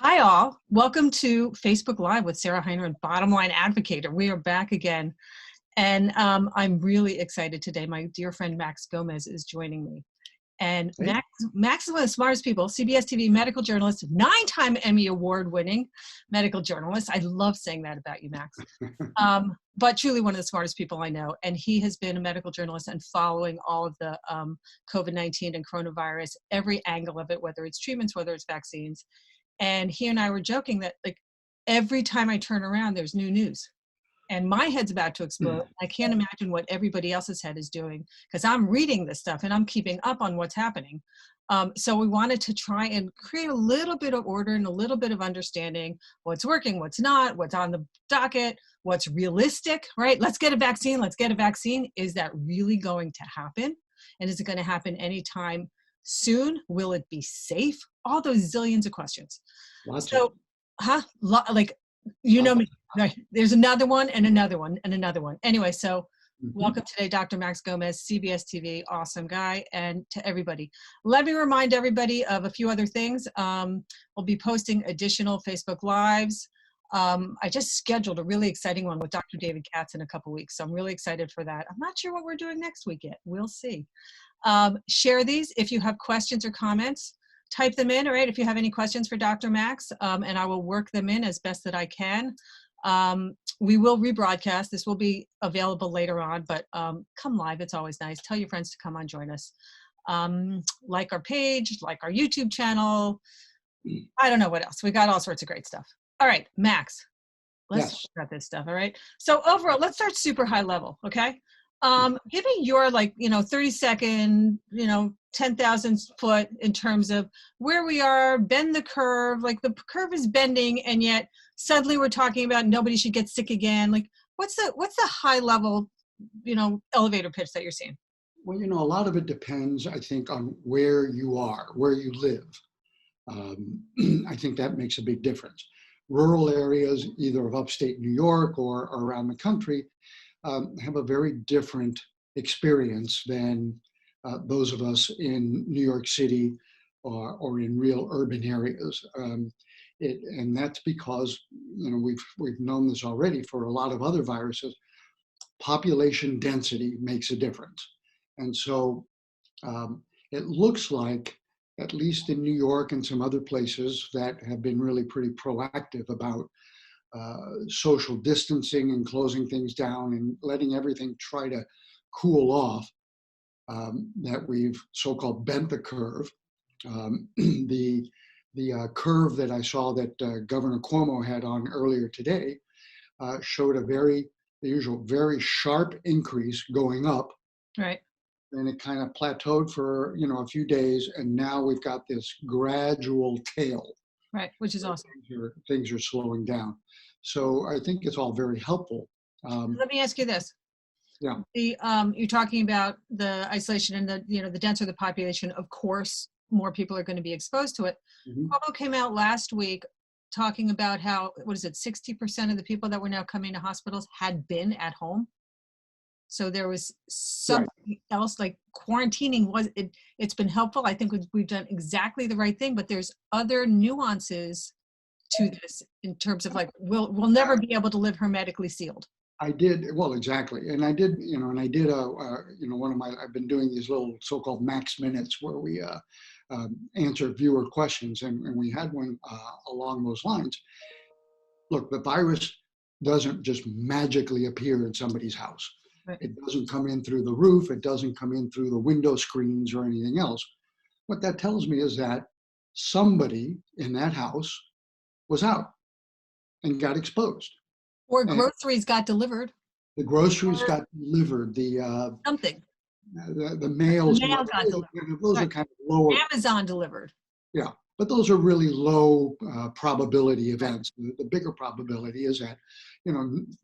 Hi all, welcome to Facebook Live with Sarah Hiner and Bottom Line Advocator. We are back again, and I'm really excited today. My dear friend Max Gomez is joining me. And Hey. Max is one of the smartest people, CBS TV medical journalist, 9-time Emmy Award-winning medical journalist. I love saying that about you, Max. But truly one of the smartest people I know. And he has been a medical journalist and following all of the COVID-19 and coronavirus, every angle of it, whether it's treatments, whether it's vaccines. And he and I were joking that like every time I turn around, there's new news. And my head's about to explode. I can't imagine what everybody else's head is doing because I'm reading this stuff and I'm keeping up on what's happening. So we wanted to try and create a little bit of order and a little bit of understanding what's working, what's not, what's on the docket, what's realistic, right? Let's get a vaccine. Let's get a vaccine. Is that really going to happen? And is it going to happen anytime soon? Will it be safe? All those zillions of questions. You know me, right? There's another one and another one and another one. Anyway, so welcome today, Dr. Max Gomez, CBS TV, awesome guy, and to everybody. Let me remind everybody of a few other things. We'll be posting additional Facebook Lives. I just scheduled a really exciting one with Dr. David Katz in a couple weeks, so I'm really excited for that. I'm not sure what we're doing next week yet. We'll see. Share these if you have questions or comments. Type them in, all right, if you have any questions for Dr. Max, and I will work them in as best that I can. We will rebroadcast. This will be available later on, but come live. It's always nice. Tell your friends to come on, join us. Like our page, like our YouTube channel. I don't know what else. We got all sorts of great stuff. All right, Max, let's talk about this stuff, all right? So overall, let's start super high level, okay? Give me your 30-second, 10,000 foot in terms of where we are, bend the curve, like the curve is bending and yet suddenly we're talking about nobody should get sick again. Like what's the high level, elevator pitch that you're seeing? Well, a lot of it depends, I think, on where you are, where you live. I think that makes a big difference. Rural areas, either of upstate New York or around the country, have a very different experience than those of us in New York City or in real urban areas. And that's because, we've known this already for a lot of other viruses. Population density makes a difference. And so it looks like, at least in New York and some other places that have been really pretty proactive about social distancing and closing things down and letting everything try to cool off, that we've so-called bent the curve. The curve that I saw that Governor Cuomo had on earlier today showed the usual very sharp increase going up. Right. And it kind of plateaued for a few days, and now we've got this gradual tail. Right, which is awesome. Things are slowing down. So I think it's all very helpful. Let me ask you this. Yeah. You're talking about the isolation and the denser the population, of course, more people are going to be exposed to it. Cuomo came out last week talking about how, 60% of the people that were now coming to hospitals had been at home. So there was something else, like quarantining it's been helpful. I think we've done exactly the right thing, but there's other nuances to this in terms of we'll never be able to live hermetically sealed. Exactly. And I did, I've been doing these little so-called Max Minutes where we answer viewer questions, and we had one along those lines. Look, the virus doesn't just magically appear in somebody's house. Right. It doesn't come in through the roof. It doesn't come in through the window screens or anything else. What that tells me is that somebody in that house was out and got exposed. Or groceries got delivered. The groceries got delivered. Something. The mails. The mail got delivered. Those are kind of lower. Amazon delivered. Yeah, but those are really low probability events. The bigger probability is that,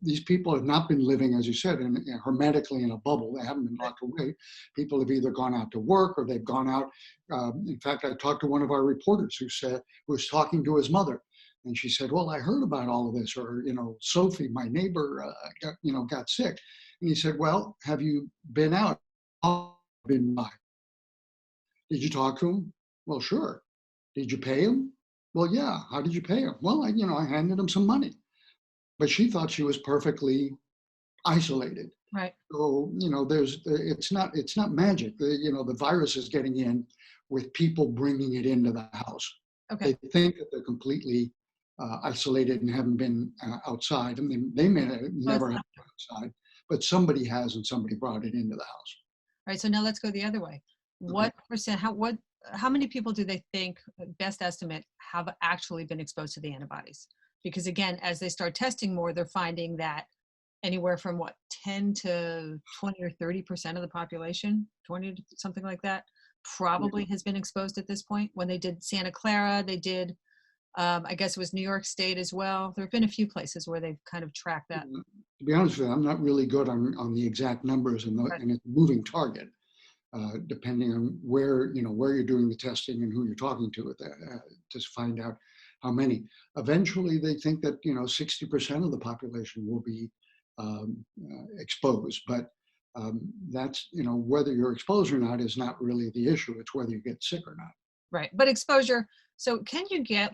these people have not been living, as you said, hermetically in a bubble. They haven't been locked away. People have either gone out to work or they've gone out. In fact, I talked to one of our reporters who was talking to his mother. And she said, well, I heard about all of this, or, Sophie, my neighbor, got sick. And he said, well, have you been out? Been by. Did you talk to him? Well, sure. Did you pay him? Well, yeah, how did you pay him? Well, I handed him some money, but she thought she was perfectly isolated. Right. So, it's not magic. The virus is getting in with people bringing it into the house. They Okay. think that they're completely isolated and haven't been outside. I mean, they may have Well, it's never have not. been outside, but somebody has, and somebody brought it into the house. All right. So now let's go the other way. Okay. What percent, how many people do they think, best estimate, have actually been exposed to the antibodies? Because again, as they start testing more, they're finding that anywhere from 10 to 20 or 30% of the population, 20 to something like that, probably has been exposed at this point. When they did Santa Clara, they did, I guess it was New York State as well. There have been a few places where they've kind of tracked that. To be honest with you, I'm not really good on the exact numbers, Right. and it's a moving target, depending on where you're doing the testing and who you're talking to to find out how many. Eventually, they think that 60% of the population will be exposed, but that's whether you're exposed or not is not really the issue. It's whether you get sick or not. Right. But exposure, so can you get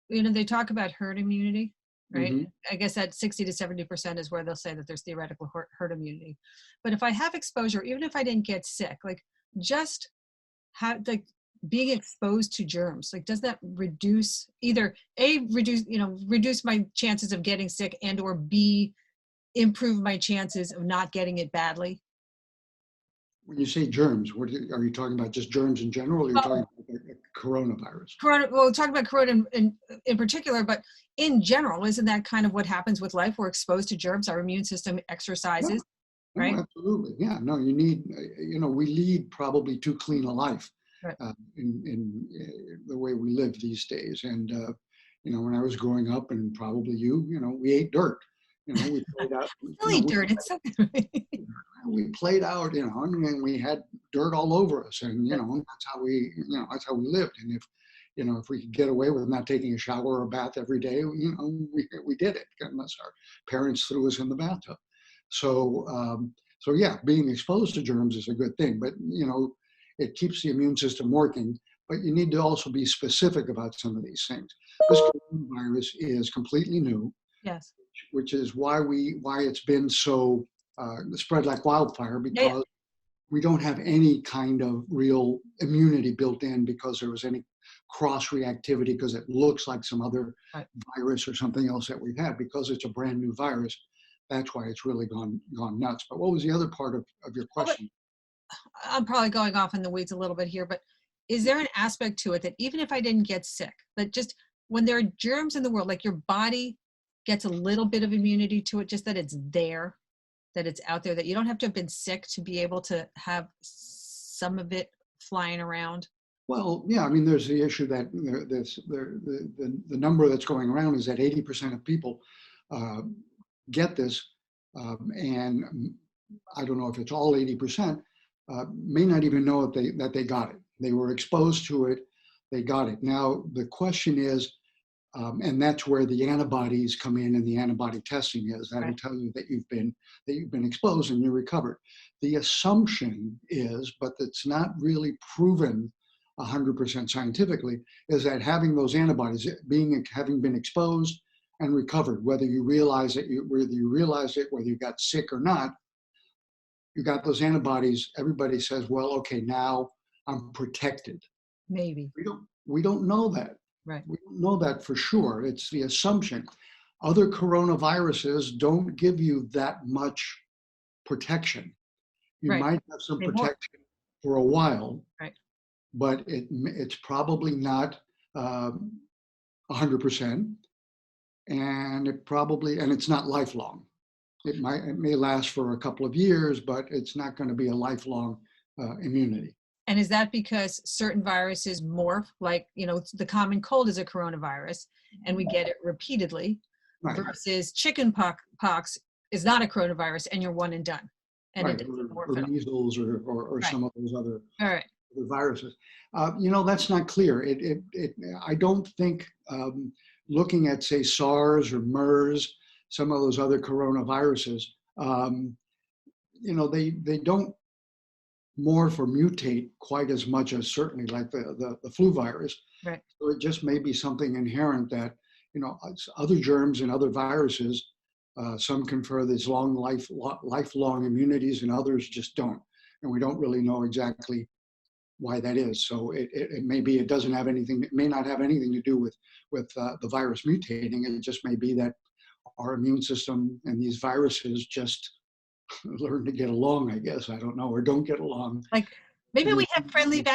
they talk about herd immunity, right? Hmm. I guess that 60 to 70% is where they'll say that there's theoretical herd immunity. But if I have exposure, even if I didn't get sick, just have being exposed to germs, does that reduce reduce my chances of getting sick, and or B, improve my chances of not getting it badly? When you say germs, are you talking about just germs in general, or are you talking about the coronavirus? Corona, well, we'll talk about corona in particular, but in general, isn't that kind of what happens with life? We're exposed to germs, our immune system Yeah, exercises, no, right? absolutely. Yeah, no, you need, we lead probably too clean a life Right. in the way we live these days. And, when I was growing up, and probably we ate dirt. We played out, Silly dirt. It's so we played out, and we had dirt all over us. And, that's how we lived. And if we could get away with not taking a shower or a bath every day, we did it, unless our parents threw us in the bathtub. So yeah, being exposed to germs is a good thing, but it keeps the immune system working. But you need to also be specific about some of these things. This coronavirus is completely new, yes. which is why it's been so spread like wildfire, Yeah, yeah. because we don't have any kind of real immunity built in, because there was any cross reactivity, because it looks like some other Right. virus or something else that we've had, because it's a brand new virus. That's why it's really gone nuts. But what was the other part of your Oh, but question? I'm probably going off in the weeds a little bit here, but is there an aspect to it that even if I didn't get sick, that just when there are germs in the world, your body gets a little bit of immunity to it, just that it's there, that it's out there, that you don't have to have been sick to be able to have some of it flying around? Well, yeah, I mean, there's the issue that the number that's going around is that 80% of people uh, get this, and I don't know if it's all 80%, may not even know that they got it. They were exposed to it, they got it. Now the question is, and that's where the antibodies come in, and the antibody testing is. That'll Right. tell you that you've been exposed and you're recovered. The assumption is, but it's not really proven 100% scientifically, is that having those antibodies, having been exposed and recovered, whether you realize it, whether you got sick or not, you got those antibodies. Everybody says, well, okay, now I'm protected. Maybe. We don't know that. Right. We don't know that for sure. It's the assumption. Other coronaviruses don't give you that much protection. You Right. might have some They more. protection for a while, Right. but it's probably not 100%, and it's not lifelong. It may last for a couple of years, but it's not going to be a lifelong immunity. And is that because certain viruses morph, the common cold is a coronavirus and we get it repeatedly, Right, versus pox is not a coronavirus and you're one and done. And it right, doesn't morph or at all. measles, or Right. some of those other All right. viruses. That's not clear. I don't think, looking at, say, SARS or MERS, some of those other coronaviruses, they don't more for mutate quite as much as certainly like the flu virus. Right. So it just may be something inherent that, other germs and other viruses, some confer these lifelong immunities and others just don't. And we don't really know exactly why that is. So it may be, it may not have anything to do with the virus mutating. It just may be that our immune system and these viruses just learn to get along, I guess. I don't know, or don't get along. Like maybe we have friendly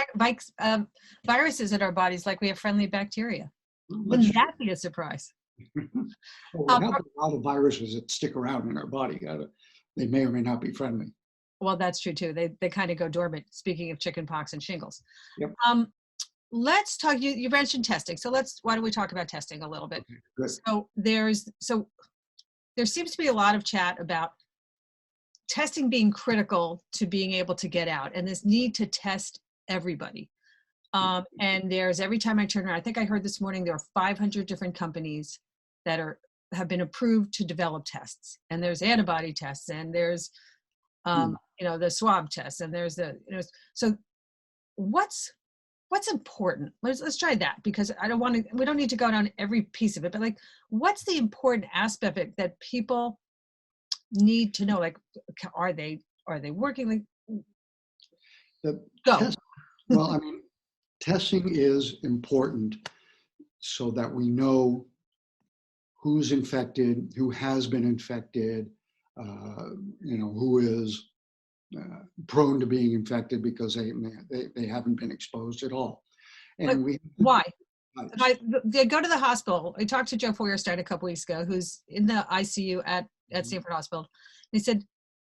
viruses in our bodies, like we have friendly bacteria. Wouldn't that be a surprise? Well, we have a lot of viruses that stick around in our body. They may or may not be friendly. Well, that's true too. They kind of go dormant. Speaking of chickenpox and shingles. Yep. Let's talk. You mentioned testing, so why don't we talk about testing a little bit? Okay, good. So there seems to be a lot of chat about testing being critical to being able to get out, and this need to test everybody. And every time I turn around, I think I heard this morning there are 500 different companies that have been approved to develop tests, and there's antibody tests, and there's the swab tests, and there's so what's important? Let's try that, because we don't need to go down every piece of it, but like, what's the important aspect of it that people need to know? Like, are they working? Like, go. Well, I mean, testing is important so that we know who's infected, who has been infected, who is prone to being infected because they haven't been exposed at all. And why? They go to the hospital. I talked to Joe Feuerstein a couple weeks ago, who's in the ICU at Stanford Hospital. He said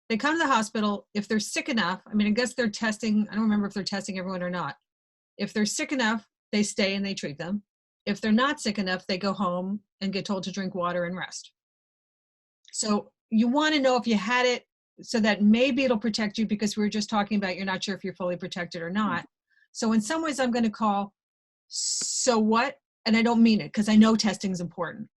they come to the hospital if they're sick enough. I mean, I guess they're testing. I don't remember if they're testing everyone or not. If they're sick enough, they stay and they treat them. If they're not sick enough, they go home and get told to drink water and rest. So you want to know if you had it, so that maybe it'll protect you, because we were just talking about you're not sure if you're fully protected or not. So in some ways I'm going to call, so what? And I don't mean it, because I know testing is important.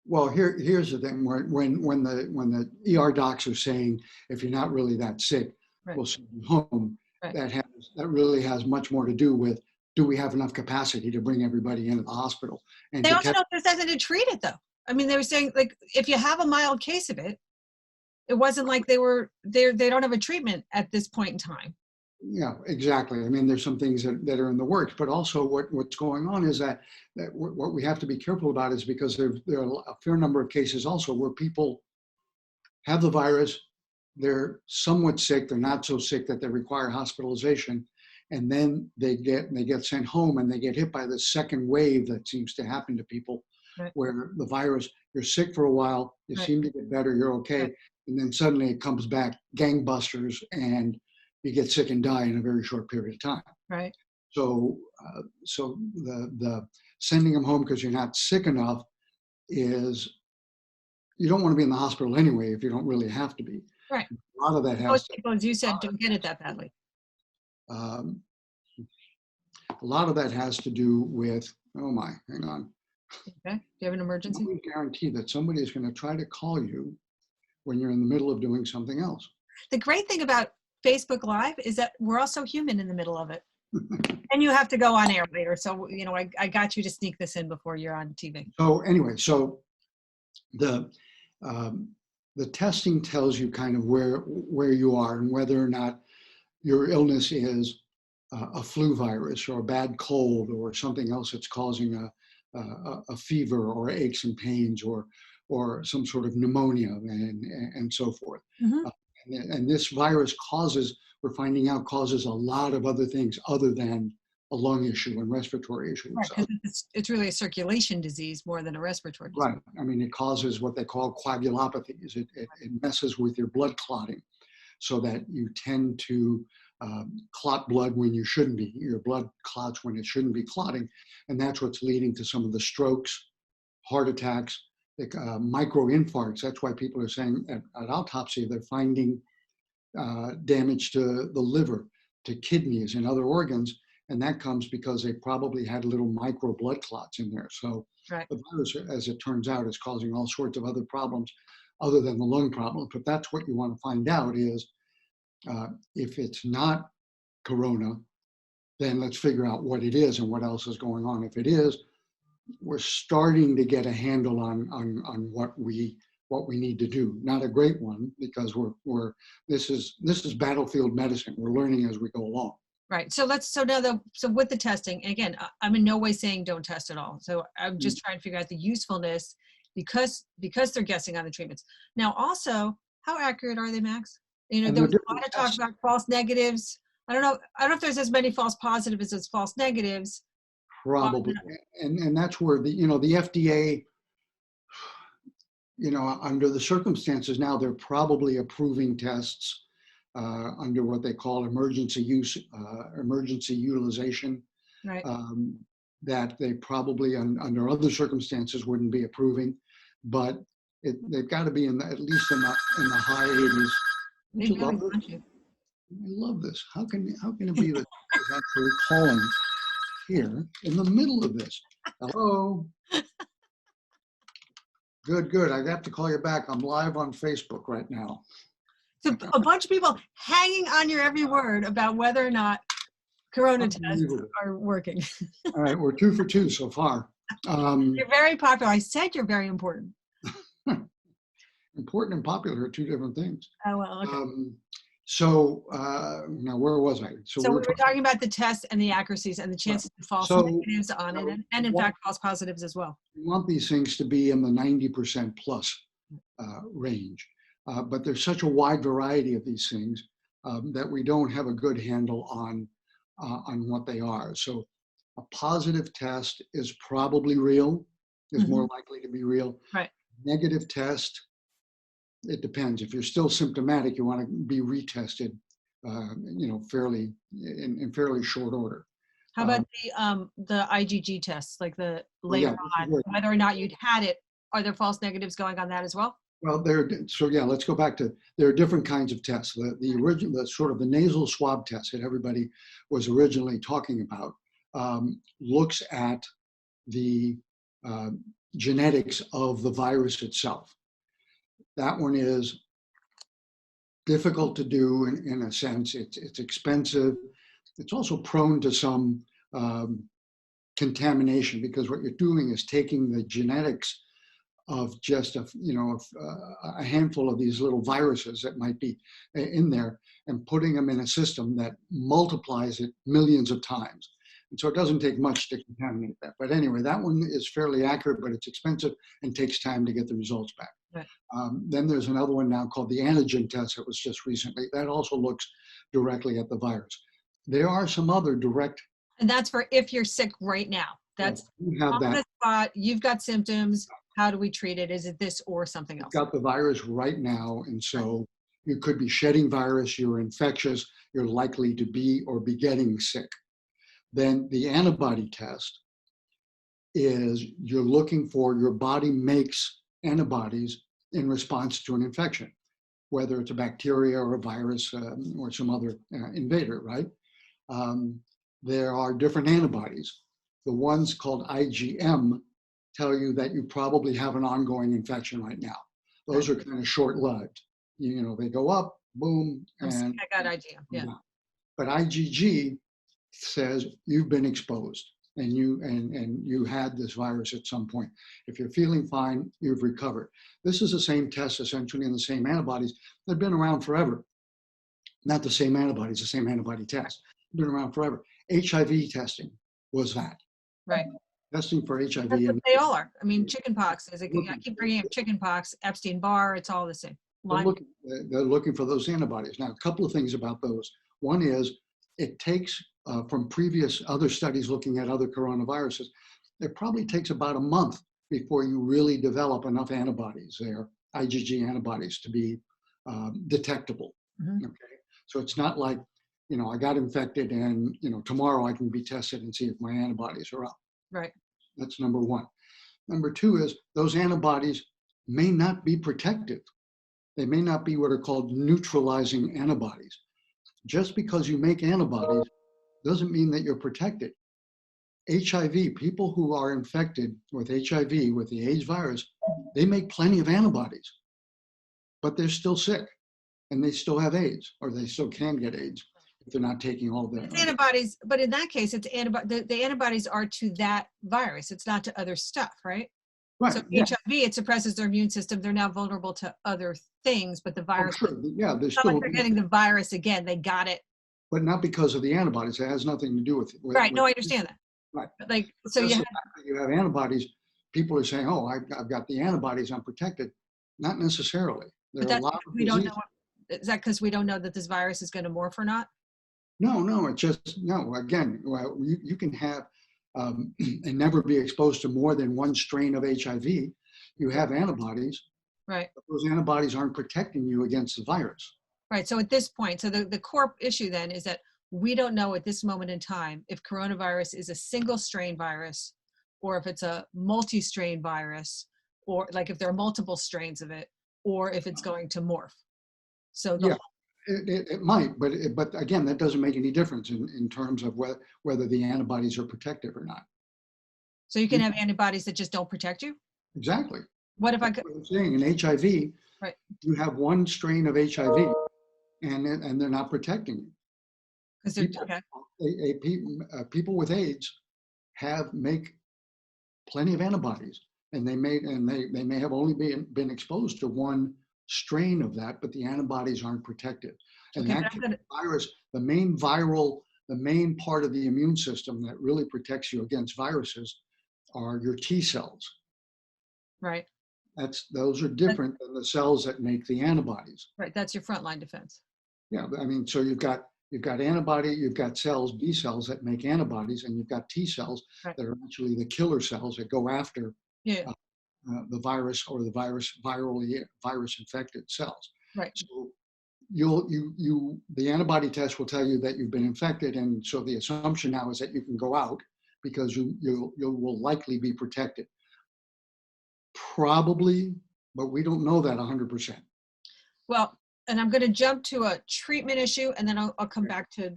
Well, here's the thing. When the ER docs are saying, if you're not really that sick, right, we'll send you home, right, that really has much more to do with, do we have enough capacity to bring everybody into the hospital? And they also don't necessarily to treat it, though. I mean, they were saying, like, if you have a mild case of it, it wasn't like they don't have a treatment at this point in time. Yeah, exactly. I mean, there's some things that are in the works, but also what's going on is that what we have to be careful about is because there are a fair number of cases also where people have the virus, they're somewhat sick, they're not so sick that they require hospitalization, and then they get sent home and they get hit by the second wave that seems to happen to people, right, where the virus, you're sick for a while, you right, seem to get better, you're okay, right, and then suddenly it comes back gangbusters and you get sick and die in a very short period of time. Right. So the sending them home because you're not sick enough is, you don't want to be in the hospital anyway if you don't really have to be. Right. A lot of that has. Most people, as you said, don't get it that badly. A lot of that has to do with, oh my, hang on. Okay. Do you have an emergency? I guarantee that somebody is going to try to call you when you're in the middle of doing something else. The great thing about Facebook Live is that we're also human in the middle of it. And you have to go on air later. So, I got you to sneak this in before you're on TV. So anyway, the testing tells you kind of where you are and whether or not your illness is a flu virus or a bad cold or something else that's causing a fever or aches and pains or some sort of pneumonia and so forth. Mm-hmm. And this virus we're finding out, causes a lot of other things other than a lung issue and respiratory issues. Right, because it's really a circulation disease more than a respiratory disease. Right. I mean, it causes what they call coagulopathies. It messes with your blood clotting so that you tend to clot blood when you shouldn't be. Your blood clots when it shouldn't be clotting. And that's what's leading to some of the strokes, heart attacks, microinfarcts. That's why people are saying at autopsy, they're finding damage to the liver, to kidneys and other organs. And that comes because they probably had little micro blood clots in there. So right, the virus, as it turns out, is causing all sorts of other problems other than the lung problem. But that's what you want to find out is, If it's not corona, then let's figure out what it is and what else is going on. If it is, we're starting to get a handle on what we need to do. Not a great one, because this is battlefield medicine. We're learning as we go along. Right. So with the testing, and again, I'm in no way saying don't test at all. So I'm just trying to figure out the usefulness, because they're guessing on the treatments. Now, also, how accurate are they, Max? You know, there was a lot of talk about false negatives. I don't know if there's as many false positives as false negatives. Probably, and that's where the FDA, under the circumstances now, they're probably approving tests under what they call emergency utilization, right? That they probably under other circumstances wouldn't be approving, but they've got to be at least in the high 80s. They really want you. I love this. How can it be that is actually calling here in the middle of this? Hello. Good. I have to call you back. I'm live on Facebook right now. So a bunch of people hanging on your every word about whether or not corona tests are working. All right, we're 2 for 2 so far. You're very popular. I said you're very important. Important and popular are two different things. Oh, well, okay. So now where was I? So we were talking about the tests and the accuracies and the chances of false negatives on it, and in fact, false positives as well. We want these things to be in the 90% plus range. But there's such a wide variety of these things that we don't have a good handle on what they are. So a positive test is probably real, is more likely to be real. Right. Negative test, it depends. If you're still symptomatic, you want to be retested, fairly in fairly short order. How about the IgG tests, like the later on, whether or not you'd had it? Are there false negatives going on that as well? Well, let's go back to, there are different kinds of tests. The original, the nasal swab test that everybody was originally talking about looks at the genetics of the virus itself. That one is difficult to do in a sense. It's expensive. It's also prone to some contamination, because what you're doing is taking the genetics of just a handful of these little viruses that might be in there and putting them in a system that multiplies it millions of times. And so it doesn't take much to contaminate that. But anyway, that one is fairly accurate, but it's expensive and takes time to get the results back. Right. Then there's another one now called the Antigen Test that was just recently. That also looks directly at the virus. There are some other direct. And that's for if you're sick right now. That's on the spot. You've got symptoms. How do we treat it? Is it this or something else? You've got the virus right now, and so you could be shedding virus, you're infectious, you're likely to be or be getting sick. Then the antibody test is you're looking for, your body makes antibodies in response to an infection, whether it's a bacteria or a virus or some other invader, right? There are different antibodies. The ones called IgM tell you that you probably have an ongoing infection right now. Those are kind of short-lived. They go up, boom, and I got IgM, yeah. But IgG says you've been exposed and you had this virus at some point. If you're feeling fine, you've recovered. This is the same test essentially, and the same antibodies. They've been around forever. Not the same antibodies, the same antibody test. Been around forever. HIV testing was that. Right. Testing for HIV. That's what they all are. I mean, chickenpox. I keep bringing up chickenpox, Epstein-Barr. It's all the same. They're looking for those antibodies. Now, a couple of things about those. One is it takes, from previous other studies looking at other coronaviruses, it probably takes about a month before you really develop enough antibodies there, IgG antibodies, to be detectable. Mm-hmm. Okay, so it's not like, I got infected and tomorrow I can be tested and see if my antibodies are up. Right. That's number one. Number two is those antibodies may not be protective. They may not be what are called neutralizing antibodies. Just because you make antibodies doesn't mean that you're protected. HIV, people who are infected with HIV, with the AIDS virus, they make plenty of antibodies, but they're still sick. and they still have AIDS, or they still can get AIDS if they're not taking all of It's that. antibodies, but in that case, it's the antibodies are to that virus. It's not to other stuff, right? Right. So Yeah. HIV, it suppresses their immune system. They're now vulnerable to other things, but the virus, Oh, sure. Yeah. There's it's not like still, they're getting the virus again. They got it. but not because of the antibodies. It has nothing to do with it. Right. No, I understand that. Right. But like, so Just you the fact that you have antibodies, people are saying, "Oh, I've got the antibodies. I'm protected." Not necessarily. There but are a that's lot because of we don't know. diseases. Is that because we don't know that this virus is going to morph or not? No. It's just no. Again, well, you can have and never be exposed to more than one strain of HIV. You have antibodies, Right. but those antibodies aren't protecting you against the virus. Right. So at this point, so the core issue then is that we don't know at this moment in time if coronavirus is a single strain virus or if it's a multi-strain virus, or like if there are multiple strains of it, or if it's going to morph. So Yeah, it might, but again, that doesn't make any difference in terms of whether the antibodies are protective or not. so you can have antibodies that just don't protect you. Exactly. What if I That's could? what I'm saying. In HIV, Right. you have one strain of HIV, and they're not protecting you. Because they're People, okay. people with AIDS make plenty of antibodies, and they may have only been exposed to one strain of that, but the antibodies aren't protective. And Okay, that virus, the main part of the immune system that really protects you against viruses are your T cells. right. Those are different than the cells that make the antibodies. Right. That's your frontline defense. Yeah, I mean, so you've got antibody, you've got cells, B cells that make antibodies, and you've got T cells Right. that are actually the killer cells that go after Yeah. the virus or the virus infected cells. Right. So the antibody test will tell you that you've been infected, and so the assumption now is that you can go out because you will likely be protected. Probably, but we don't know that 100%. Well, and I'm going to jump to a treatment issue, and then I'll come back to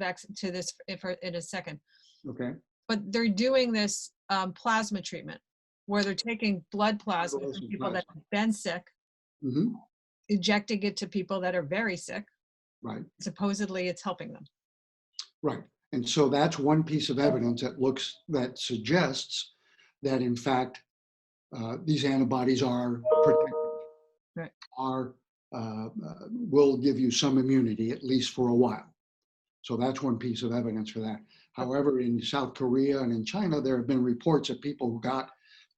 this in a second. Okay. But they're doing this plasma treatment where they're taking blood plasma from people that have been sick, injecting it to people that are very sick. Right. Supposedly, it's helping them. Right. And so that's one piece of evidence that suggests that in fact these antibodies are protective. Right. Will give you some immunity, at least for a while. So that's one piece of evidence for that. However, in South Korea and in China, there have been reports of people who got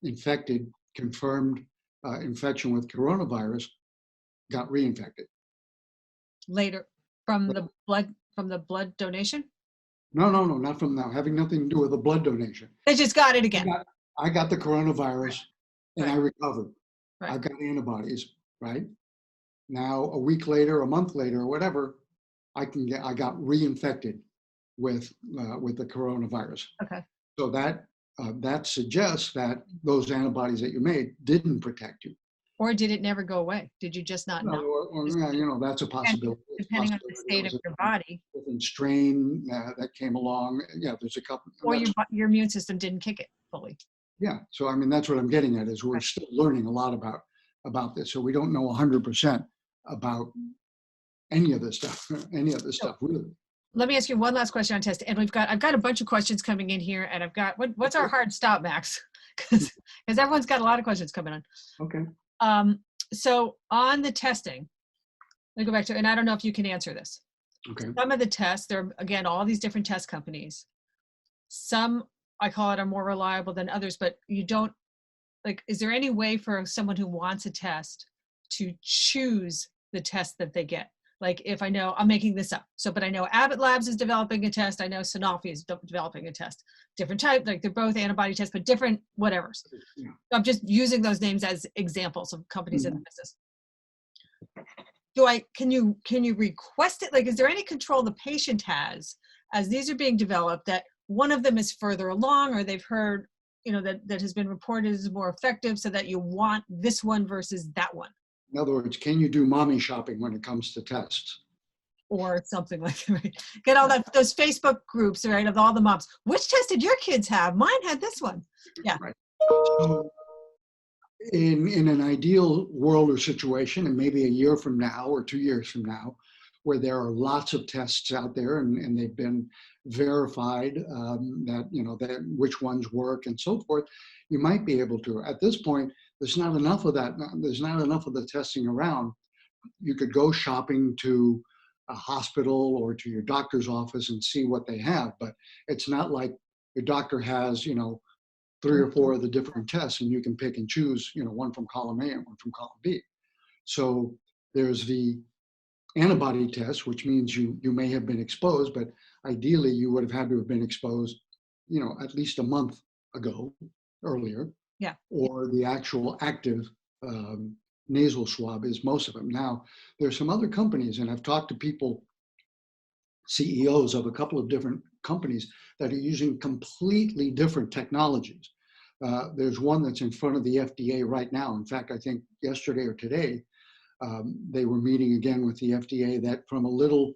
infected, confirmed infection with coronavirus, got reinfected. Later, from the blood donation? No, not from now. Having nothing to do with the blood donation. They just got it again. I got the coronavirus and I recovered. Right. I've got antibodies, right? Now, a week later, a month later, or whatever, I got reinfected with the coronavirus. Okay. So that suggests that those antibodies that you made didn't protect you. Or did it never go away? Did you just not know? Or that's a possibility. Depending on the state of your body. Different strain that came along. Yeah, there's a couple. Or your immune system didn't kick it fully. Yeah. So, I mean, that's what I'm getting at is we're still learning a lot about this. So we don't know 100% about any of this stuff, really. Let me ask you one last question on test. And I've got a bunch of questions coming in here, and I've got, what's our hard stop, Max? Because everyone's got a lot of questions coming on. Okay. So on the testing, let me go back to, and I don't know if you can answer this. Okay. Some of the tests, there are, again, all these different test companies. Some, I call it, are more reliable than others, but you don't, like, is there any way for someone who wants a test to choose the test that they get? Like, if I know, I'm making this up, but I know Abbott Labs is developing a test, I know Sanofi is developing a test, different type, like they're both antibody tests, but different whatevers. Yeah. I'm just using those names as examples of companies in the business. Can you request it? Like, is there any control the patient has as these are being developed that one of them is further along, or they've heard, that has been reported as more effective, so that you want this one versus that one? In other words, can you do mommy shopping when it comes to tests? Or something like that, right? Get all those Facebook groups, right, of all the moms. Which test did your kids have? Mine had this one. Yeah. Right. So in an ideal world or situation, and maybe a year from now or 2 years from now, where there are lots of tests out there and they've been verified that, that which ones work and so forth, you might be able to. At this point, there's not enough of that. There's not enough of the testing around. You could go shopping to a hospital or to your doctor's office and see what they have, but it's not like your doctor has, 3 or 4 of the different tests and you can pick and choose, one from column A and one from column B. So there's the antibody test, which means you may have been exposed, but ideally you would have had to have been exposed, at least a month ago, earlier. Yeah. Or the actual active nasal swab is most of them. Now, there's some other companies, and I've talked to people, CEOs of a couple of different companies that are using completely different technologies. There's one that's in front of the FDA right now. In fact, I think yesterday or today, they were meeting again with the FDA that from a little,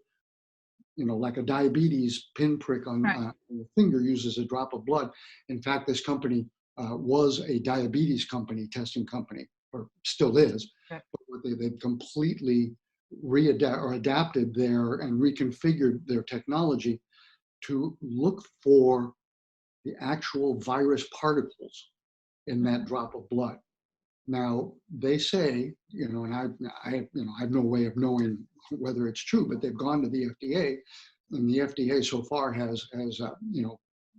like a diabetes pinprick on your finger uses a drop of blood. In fact, this company was a diabetes company, testing company, or still is. Right. But they've completely adapted and reconfigured their technology to look for the actual virus particles in that drop of blood. Now they say, and I have no way of knowing whether it's true, but they've gone to the FDA, and the FDA so far has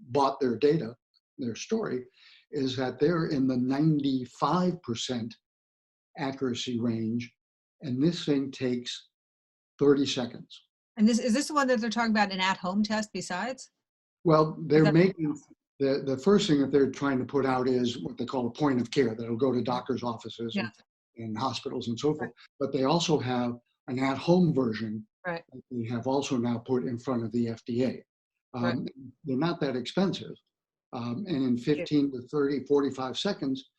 bought their data. Their story is that they're in the 95% accuracy range, and this thing takes 30 seconds. And is this the one that they're talking about an at-home test besides? Well, they're making the first thing that they're trying to put out is what they call a point of care that'll go to doctors' offices and hospitals and so forth. Right. But they also have an at-home version that they have also now put in front of the FDA. They're not that expensive. And in 15 to 30, 45 seconds,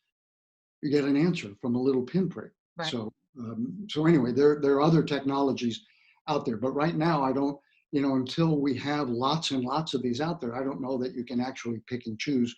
you get an answer from a little pinprick. Right. So anyway, there are other technologies out there. But right now, I don't, until we have lots and lots of these out there, I don't know that you can actually pick and choose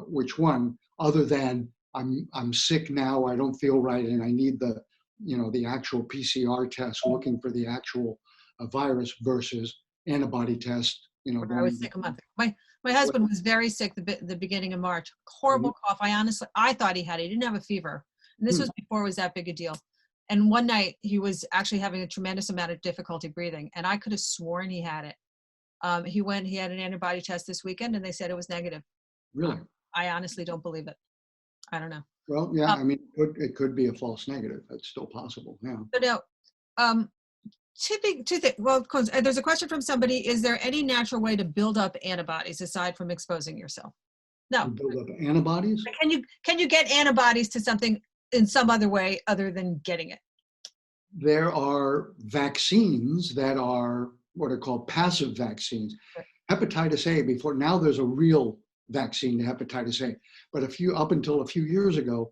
which one, other than I'm sick now, I don't feel right, and I need the actual PCR test looking for the actual virus versus antibody test. I was sick a month ago. My husband was very sick the beginning of March. Horrible cough. I thought he had it. He didn't have a fever. And this was before it was that big a deal. And one night he was actually having a tremendous amount of difficulty breathing, and I could have sworn he had it. He had an antibody test this weekend, and they said it was negative. Really? I honestly don't believe it. I don't know. Well, yeah, I mean, it could be a false negative. That's still possible. Yeah. But now, two things. Well, there's a question from somebody: is there any natural way to build up antibodies aside from exposing yourself? No. To build up antibodies? Can you get antibodies to something in some other way other than getting it? There are vaccines that are what are called passive vaccines. Right. Hepatitis A, now there's a real vaccine to hepatitis A. But up until a few years ago,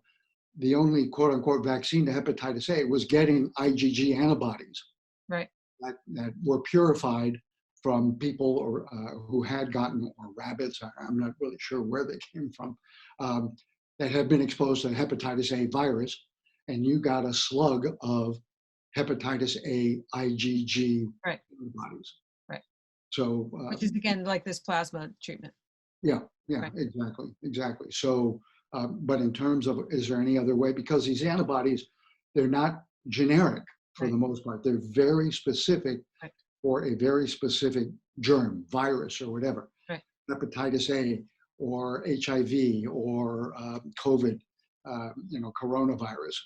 the only quote unquote vaccine to hepatitis A was getting IgG antibodies. Right. That were purified from people who had gotten, or rabbits, I'm not really sure where they came from, that had been exposed to hepatitis A virus, and you got a slug of hepatitis A IgG antibodies. Right. So, which is again like this plasma treatment. Yeah, right. Exactly. So, but in terms of, is there any other way? Because these antibodies, they're not generic for the most part. They're very specific for a very specific germ, virus, or whatever. Right. Hepatitis A, or HIV, or COVID, coronavirus.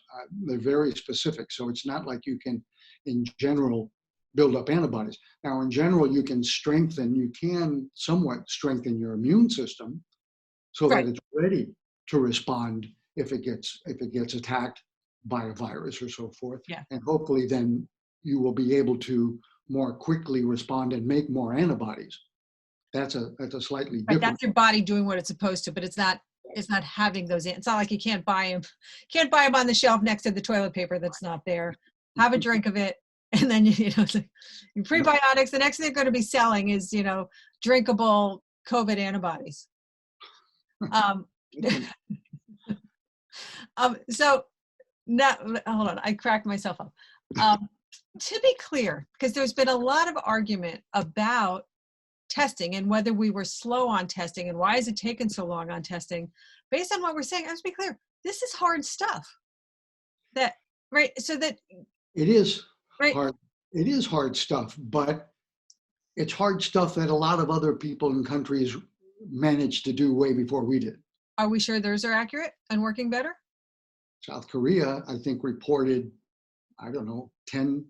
They're very specific. So it's not like you can, in general, build up antibodies. Now, in general, you can somewhat strengthen your immune system so that it's ready to respond if it gets attacked by a virus or so forth. Yeah. And hopefully then you will be able to more quickly respond and make more antibodies. That's a slightly different. That's your body doing what it's supposed to, but it's not having those. It's not like you can't buy them on the shelf next to the toilet paper that's not there. Have a drink of it, and then your prebiotics. The next thing they're going to be selling is drinkable COVID antibodies. So now, hold on, I cracked myself up. to be clear, because there's been a lot of argument about testing and whether we were slow on testing and why is it taking so long on testing. Based on what we're saying, let's be clear, this is hard stuff. That, right? So that it is right. hard. It is hard stuff, but it's hard stuff that a lot of other people in countries managed to do way before we did. Are we sure theirs are accurate and working better? South Korea, I think, reported, I don't know, 10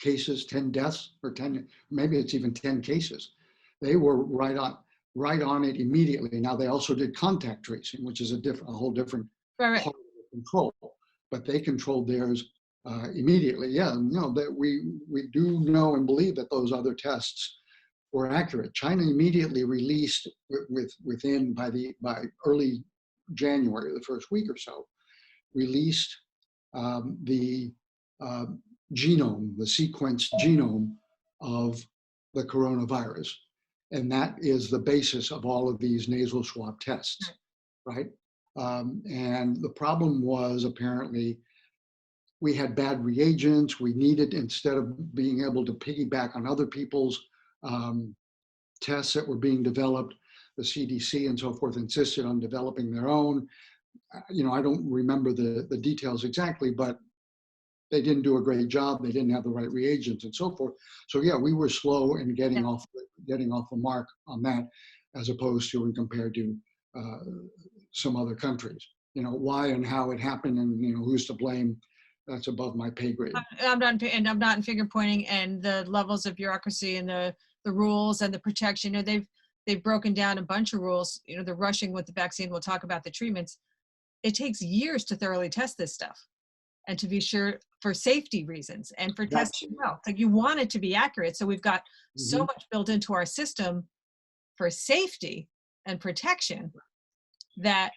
cases, 10 deaths, or 10, maybe it's even 10 cases. They were right on it immediately. Now they also did contact tracing, which is a whole different right. part of the control, but they controlled theirs immediately. Yeah, no, that we do know and believe that those other tests were accurate. China immediately released by early January, the first week or so, released the genome, the sequenced genome of the coronavirus. And that is the basis of all of these nasal swab tests, right? And the problem was apparently we had bad reagents. We needed, instead of being able to piggyback on other people's tests that were being developed, the CDC and so forth insisted on developing their own. I don't remember the details exactly, but they didn't do a great job. They didn't have the right reagents and so forth. So yeah, we were slow in getting off the mark on that, as opposed to and compared to some other countries. Why and how it happened and who's to blame, that's above my pay grade. I'm not in finger pointing, and the levels of bureaucracy and the rules and the protection. They've broken down a bunch of rules. They're rushing with the vaccine. We'll talk about the treatments. It takes years to thoroughly test this stuff, and to be sure for safety reasons and for testing well. Like, you want it to be accurate. So we've got so much built into our system for safety and protection that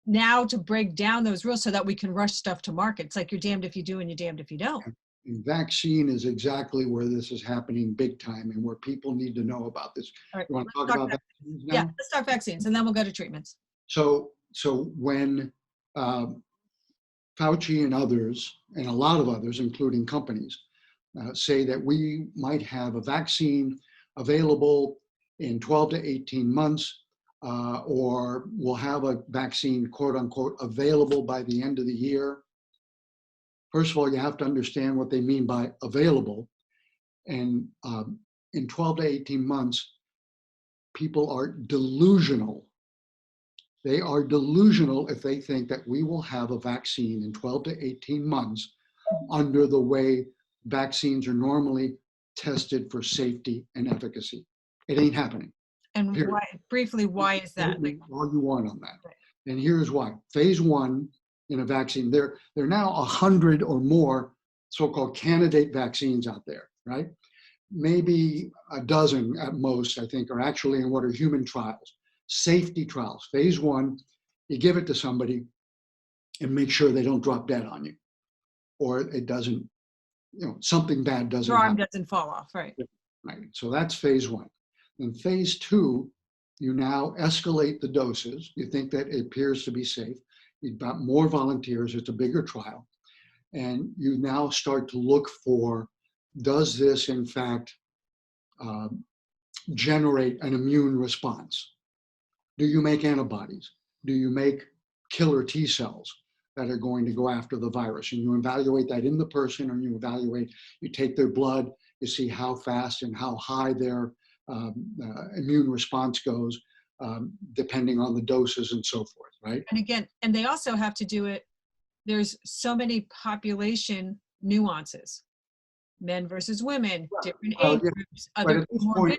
now to break down those rules so that we can rush stuff to market. It's like you're damned if you do and you're damned if you don't. And vaccine is exactly where this is happening big time and where people need to know about this. All right, you want to talk about vaccines now? Yeah, let's talk vaccines and then we'll go to treatments. So when Fauci and others, and a lot of others, including companies, say that we might have a vaccine available in 12 to 18 months, or we'll have a vaccine, quote unquote, available by the end of the year. First of all, you have to understand what they mean by available. And in 12 to 18 months, people are delusional. They are delusional if they think that we will have a vaccine in 12 to 18 months under the way vaccines are normally tested for safety and efficacy. It ain't happening. And why is that? All you want on that. Right. And here's why. Phase 1 in a vaccine, there are now 100 or more so-called candidate vaccines out there, right? Maybe a dozen at most, I think, are actually in what are human trials. Safety trials. Phase 1, you give it to somebody and make sure they don't drop dead on you, or it doesn't, something bad doesn't your arm happen. Doesn't fall off, right? Right. So that's phase 1. In phase 2, you now escalate the doses. You think that it appears to be safe. You've got more volunteers. It's a bigger trial, and you now start to look for, does this in fact generate an immune response? Do you make antibodies? Do you make killer T cells that are going to go after the virus? And you evaluate that in the person, or you take their blood, you see how fast and how high their immune response goes, depending on the doses and so forth, right? And again, and they also have to do it, there's so many population nuances. Men versus women, different age groups, other comorbidities.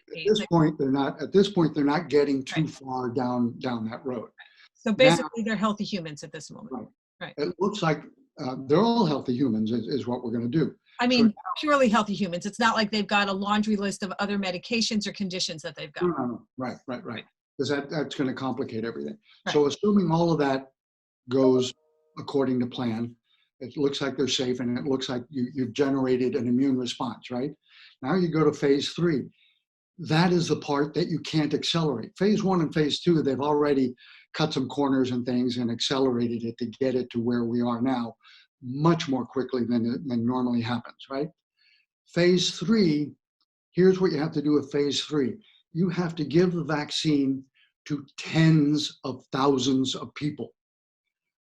At this point, they're not getting too far down that road. So basically, they're healthy humans at this moment. Right. It looks like they're all healthy humans is what we're going to do. I mean, purely healthy humans. It's not like they've got a laundry list of other medications or conditions that they've got. No. Right. Because that's going to complicate everything. Right. So assuming all of that goes according to plan, it looks like they're safe, and it looks like you've generated an immune response, right? Now you go to phase 3. That is the part that you can't accelerate. Phase 1 and phase 2, they've already cut some corners and things and accelerated it to get it to where we are now much more quickly than normally happens, right? Phase 3, here's what you have to do with phase 3. You have to give the vaccine to tens of thousands of people.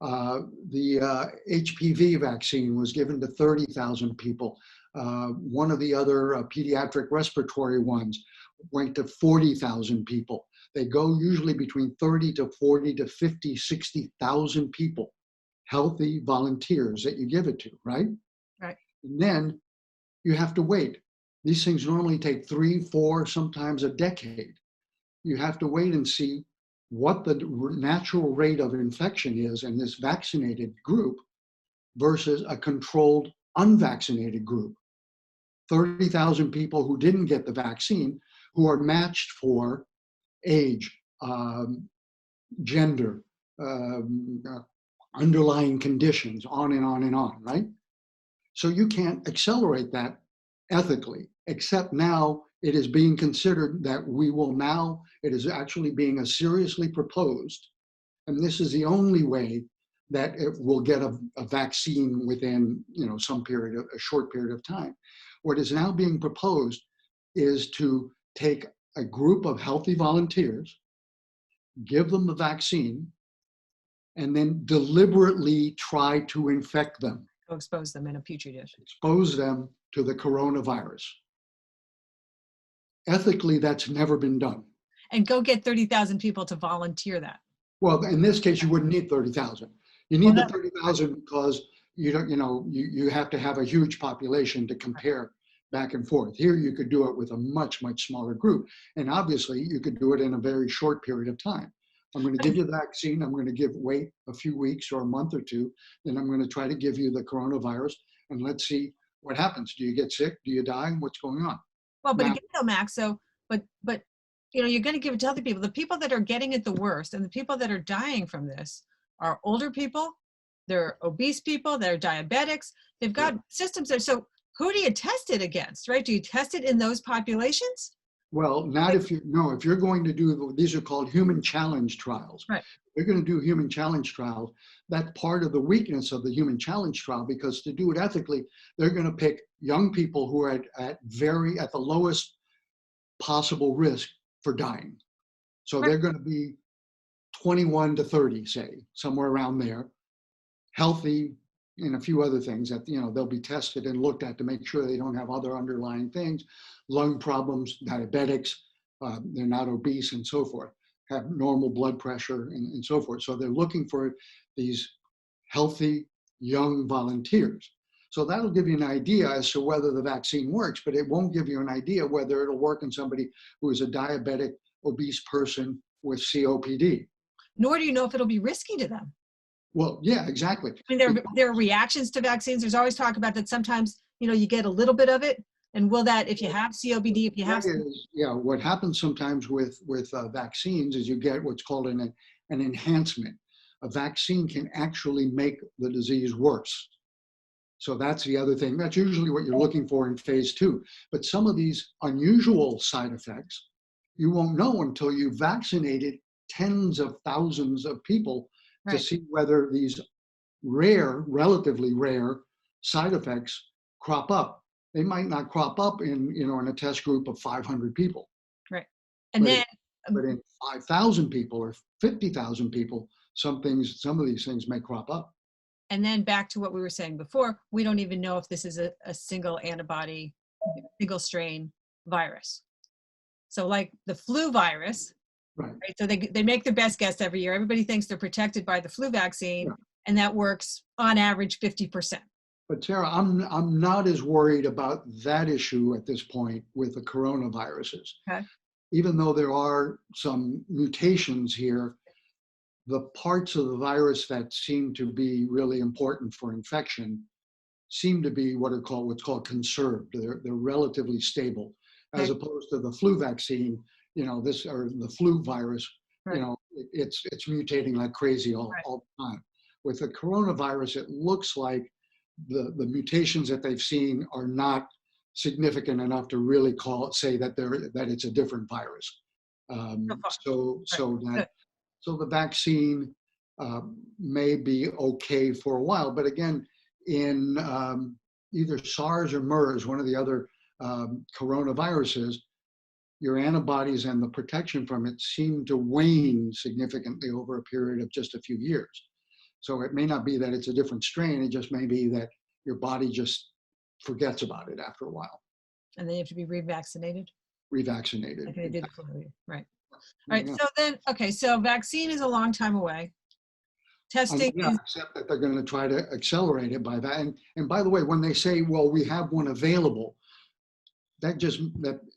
The HPV vaccine was given to 30,000 people. One of the other pediatric respiratory ones went to 40,000 people. They go usually between 30 to 40 to 50, 60,000 people, healthy volunteers that you give it to, right? Right. And then you have to wait. These things normally take 3, 4, sometimes a decade. You have to wait and see what the natural rate of infection is in this vaccinated group versus a controlled unvaccinated group. 30,000 people who didn't get the vaccine, who are matched for age, gender, underlying conditions, on and on and on, right? So you can't accelerate that ethically, except now it is being considered that we will now, it is actually being seriously proposed, and this is the only way that it will get a vaccine within, some period, a short period of time. What is now being proposed is to take a group of healthy volunteers, give them the vaccine, and then deliberately try to infect them. Go expose them in a petri dish. Expose them to the coronavirus. Ethically, that's never been done. And go get 30,000 people to volunteer that. Well, in this case, you wouldn't need 30,000. You need the 30,000 because you have to have a huge population to compare back and forth. Here, you could do it with a much, much smaller group. And obviously, you could do it in a very short period of time. I'm going to give you the vaccine. I'm going to wait a few weeks or a month or two. Then I'm going to try to give you the coronavirus. And let's see what happens. Do you get sick? Do you die? What's going on? Well, but again, though, Max, but you're going to give it to other people. The people that are getting it the worst and the people that are dying from this are older people, they're obese people, they're diabetics. They've got systems there. So who do you test it against, right? Do you test it in those populations? Well, not if you're going to do, these are called human challenge trials. Right. They're going to do human challenge trials. That's part of the weakness of the human challenge trial, because to do it ethically, they're going to pick young people who are at the lowest possible risk for dying. So they're going to be 21 to 30, say, somewhere around there, healthy, and a few other things that, they'll be tested and looked at to make sure they don't have other underlying things, lung problems, diabetics, they're not obese and so forth, have normal blood pressure and so forth. So they're looking for these healthy young volunteers. So that'll give you an idea as to whether the vaccine works, but it won't give you an idea whether it'll work in somebody who is a diabetic, obese person with COPD. Nor do you know if it'll be risky to them. Well, yeah, exactly. I mean, there are reactions to vaccines. There's always talk about that sometimes, you get a little bit of it. And will that, if you have COPD, if you have... What happens sometimes with vaccines is you get what's called an enhancement. A vaccine can actually make the disease worse. So that's the other thing. That's usually what you're looking for in phase 2. But some of these unusual side effects, you won't know until you've vaccinated tens of thousands of people to see whether these relatively rare side effects crop up. They might not crop up in a test group of 500 people. Right. But in 5,000 people or 50,000 people, some of these things may crop up. And then back to what we were saying before, we don't even know if this is a single antibody, single strain virus. So like the flu virus, right? So they make their best guess every year. Everybody thinks they're protected by the flu vaccine, and that works on average 50%. But Tara, I'm not as worried about that issue at this point with the coronaviruses. Okay. Even though there are some mutations here, the parts of the virus that seem to be really important for infection seem to be what's called conserved. They're relatively stable, as opposed to the flu vaccine. The flu virus. It's mutating like crazy all the time. With the coronavirus, it looks like the mutations that they've seen are not significant enough to really say that it's a different virus. So the vaccine may be okay for a while, but again, in either SARS or MERS, one of the other coronaviruses, your antibodies and the protection from it seem to wane significantly over a period of just a few years. So it may not be that it's a different strain, it just may be that your body just forgets about it after a while. And then you have to be revaccinated? Revaccinated. Like they did for you, right. All Yeah. right, so then, okay, so vaccine is a long time away. Testing Yeah, is, except that they're going to try to accelerate it by that. And by the way, when they say, well, we have one available, that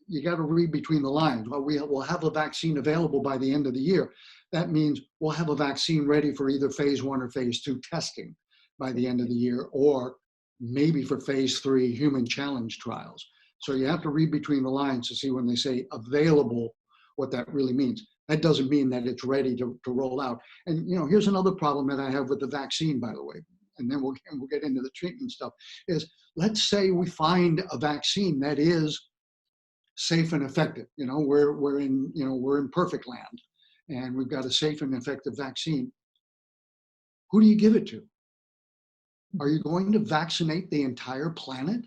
you got to read between the lines. Well, we'll have a vaccine available by the end of the year. That means we'll have a vaccine ready for either phase 1 or phase 2 testing by the end of the year, or maybe for phase 3 human challenge trials. So you have to read between the lines to see when they say available, what that really means. That doesn't mean that it's ready to roll out. And here's another problem that I have with the vaccine, by the way, and then we'll get into the treatment stuff, is let's say we find a vaccine that is safe and effective. We're in perfect land, and we've got a safe and effective vaccine. Who do you give it to? Are you going to vaccinate the entire planet?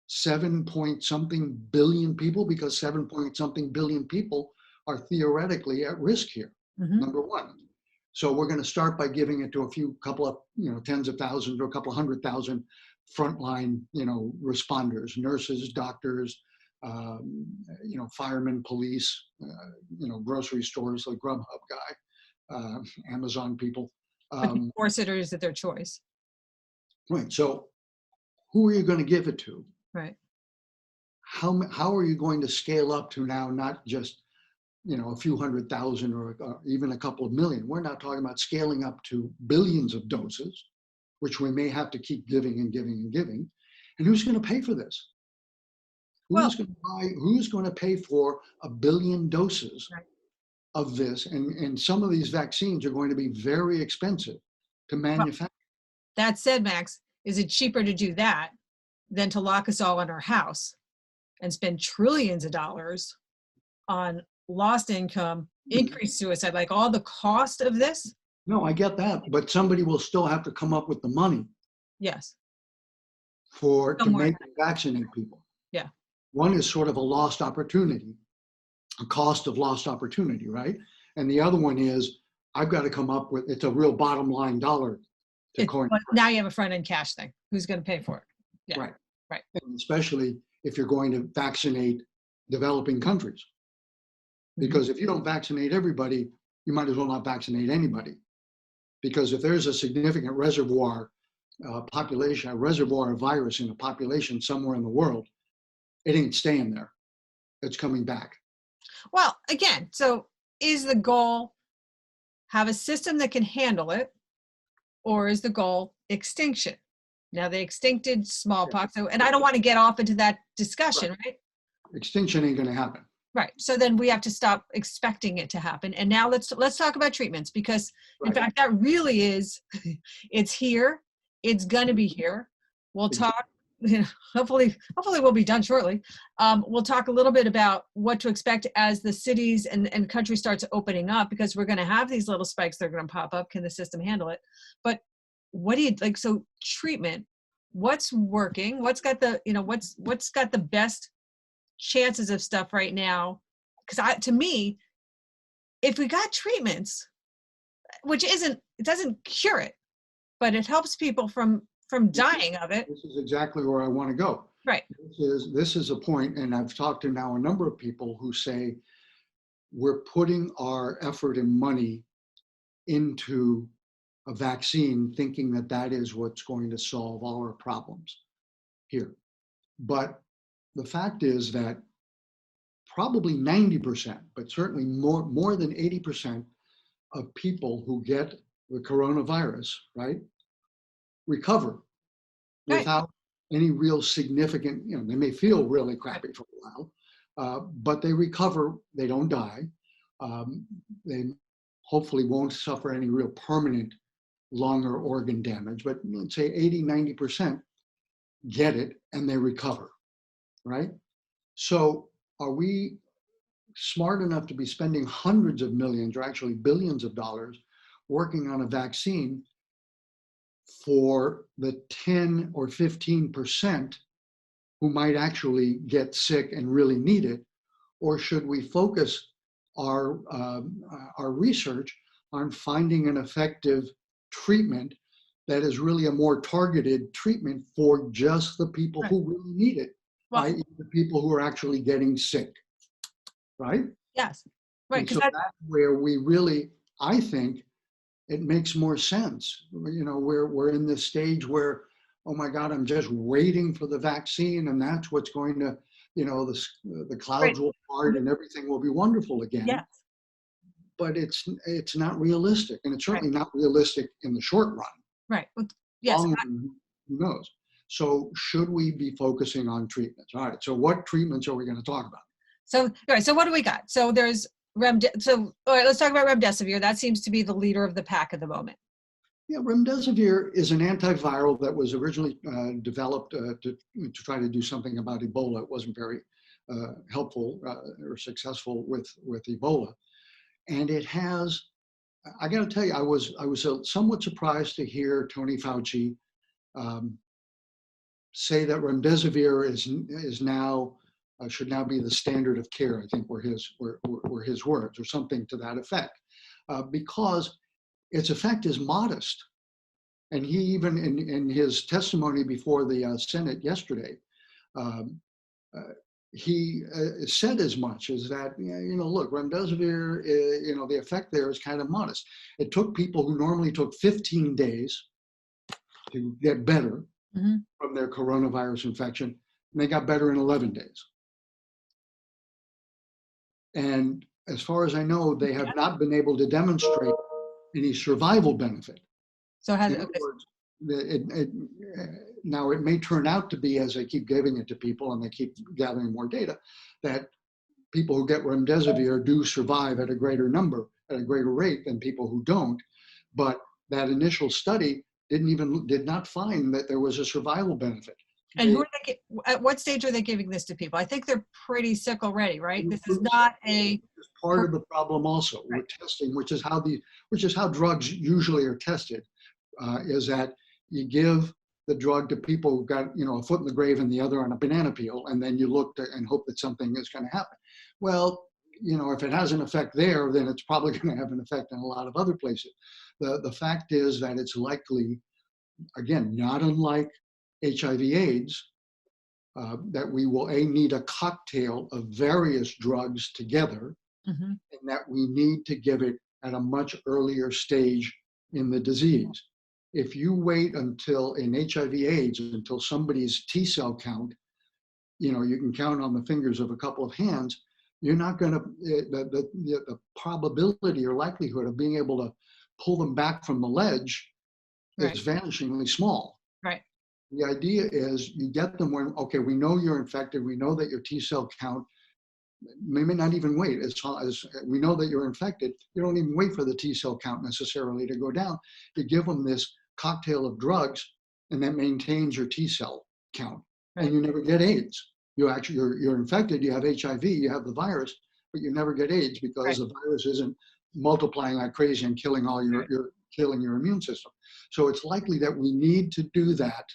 7-point-something billion people, because 7-point-something billion people are theoretically at risk here, number one. So we're going to start by giving it to a couple of, tens of thousands or a couple of 100,000 frontline, responders, nurses, doctors, firemen, police, grocery stores like Grubhub guy, Amazon people. force it, or is it their choice? Right. So who are you going to give it to? Right. How are you going to scale up to now not just a few 100,000 or even a couple of million? We're not talking about scaling up to billions of doses, which we may have to keep giving and giving and giving. And who's going to pay for this? Who's going to pay for 1 billion doses of this? And some of these vaccines are going to be very expensive to manufacture. That said, Max, is it cheaper to do that than to lock us all in our house and spend trillions of dollars on lost income, increased suicide, like all the cost of this? No, I get that, but somebody will still have to come up with the money. Yes. To vaccinate people. Yeah. One is sort of a lost opportunity, a cost of lost opportunity, right? And the other one is I've got to come up with, it's a real bottom line dollar to coin. But now you have a front end cash thing. Who's going to pay for it? Yeah. Right. And especially if you're going to vaccinate developing countries. Because if you don't vaccinate everybody, you might as well not vaccinate anybody. Because if there's a significant reservoir population, a reservoir of virus in a population somewhere in the world, it ain't staying there. It's coming back. Well, again, so is the goal have a system that can handle it, or is the goal extinction? Now they extincted smallpox, and I don't want to get off into that discussion, right? Extinction ain't going to happen. Right. So then we have to stop expecting it to happen. And now let's talk about treatments, because in fact, that really is, it's here. It's going to be here. We'll talk, hopefully we'll be done shortly. We'll talk a little bit about what to expect as the cities and country starts opening up, because we're going to have these little spikes that are going to pop up. Can the system handle it? But what do you like? So treatment, what's working? What's got the, what's got the best chances of stuff right now? Because to me, if we got treatments, which it doesn't cure it, but it helps people from dying of it. This is exactly where I want to go. Right. This is a point, and I've talked to now a number of people who say we're putting our effort and money into a vaccine thinking that is what's going to solve all our problems here. But the fact is that probably 90%, but certainly more than 80% of people who get the coronavirus, right, recover without any real significant, they may feel really crappy for a while, but they recover, they don't die. They hopefully won't suffer any real permanent lung or organ damage, but let's say 80-90% get it and they recover, right? So are we smart enough to be spending hundreds of millions or actually billions of dollars working on a vaccine for the 10 or 15% who might actually get sick and really need it? Or should we focus our research on finding an effective treatment that is really a more targeted treatment for just the people Right. who really need it, Well, i.e. the people who are actually getting sick, right? yes. Right. And so Because that's where we really, I think, it makes more sense. You know, we're in this stage where, oh my God, I'm just waiting for the vaccine, and that's what's going to, you know, the right. clouds will part and everything will be wonderful again. Yes. But it's not realistic, and it's Right. certainly not realistic in the short run. Right. Well, yes. Long run, who knows? So should we be focusing on treatments? All right. So what treatments are we going to talk about? So, all right. So what do we got? So there's so all right, let's talk about remdesivir. That seems to be the leader of the pack at the moment. Yeah, remdesivir is an antiviral that was originally developed to try to do something about Ebola. It wasn't very helpful or successful with Ebola, and it has. I got to tell you, I was somewhat surprised to hear Tony Fauci say that remdesivir is now should now be the standard of care. I think were his words, or something to that effect, because its effect is modest. And he even in his testimony before the Senate yesterday, he said as much as that, you know, look, remdesivir, you know, the effect there is kind of modest. It took people who normally took 15 days to get better from their coronavirus infection, and they got better in 11 days. And as far as I know, they have not been able to demonstrate any survival benefit. So has In other words, now it may turn out to be, as they keep giving it to people and they keep gathering more data, that people who get remdesivir do survive at a greater rate than people who don't. But that initial study did not find that there was a survival benefit. And who are at what stage are they giving this to people? I think they're pretty sick already, right? This is not a part of the problem also with testing, which is how drugs usually are tested, is that you give the drug to people who got, you know, a foot in the grave and the other on a banana peel, and then you look and hope that something is going to happen. Well, you know, if it has an effect there, then it's probably going to have an effect in a lot of other places. The fact is that it's likely, again, not unlike HIV/AIDS, that we will need a cocktail of various drugs together, and that we need to give it at a much earlier stage in the disease. If you wait until in HIV/AIDS, until somebody's T cell count, you know, you can count on the fingers of a couple of hands, you're not going to, the probability or likelihood of being able to pull them back from the ledge is vanishingly small. Right. The idea is you get them when, okay, we know you're infected, we know that your T cell count, maybe not even wait, as we know that you're infected, you don't even wait for the T cell count necessarily to go down. You give them this cocktail of drugs, and that maintains your T cell count, and you never get AIDS. You're infected, you have HIV, you have the virus, but you never get AIDS because the virus isn't multiplying like crazy and killing all killing your immune system. So it's likely that we need to do that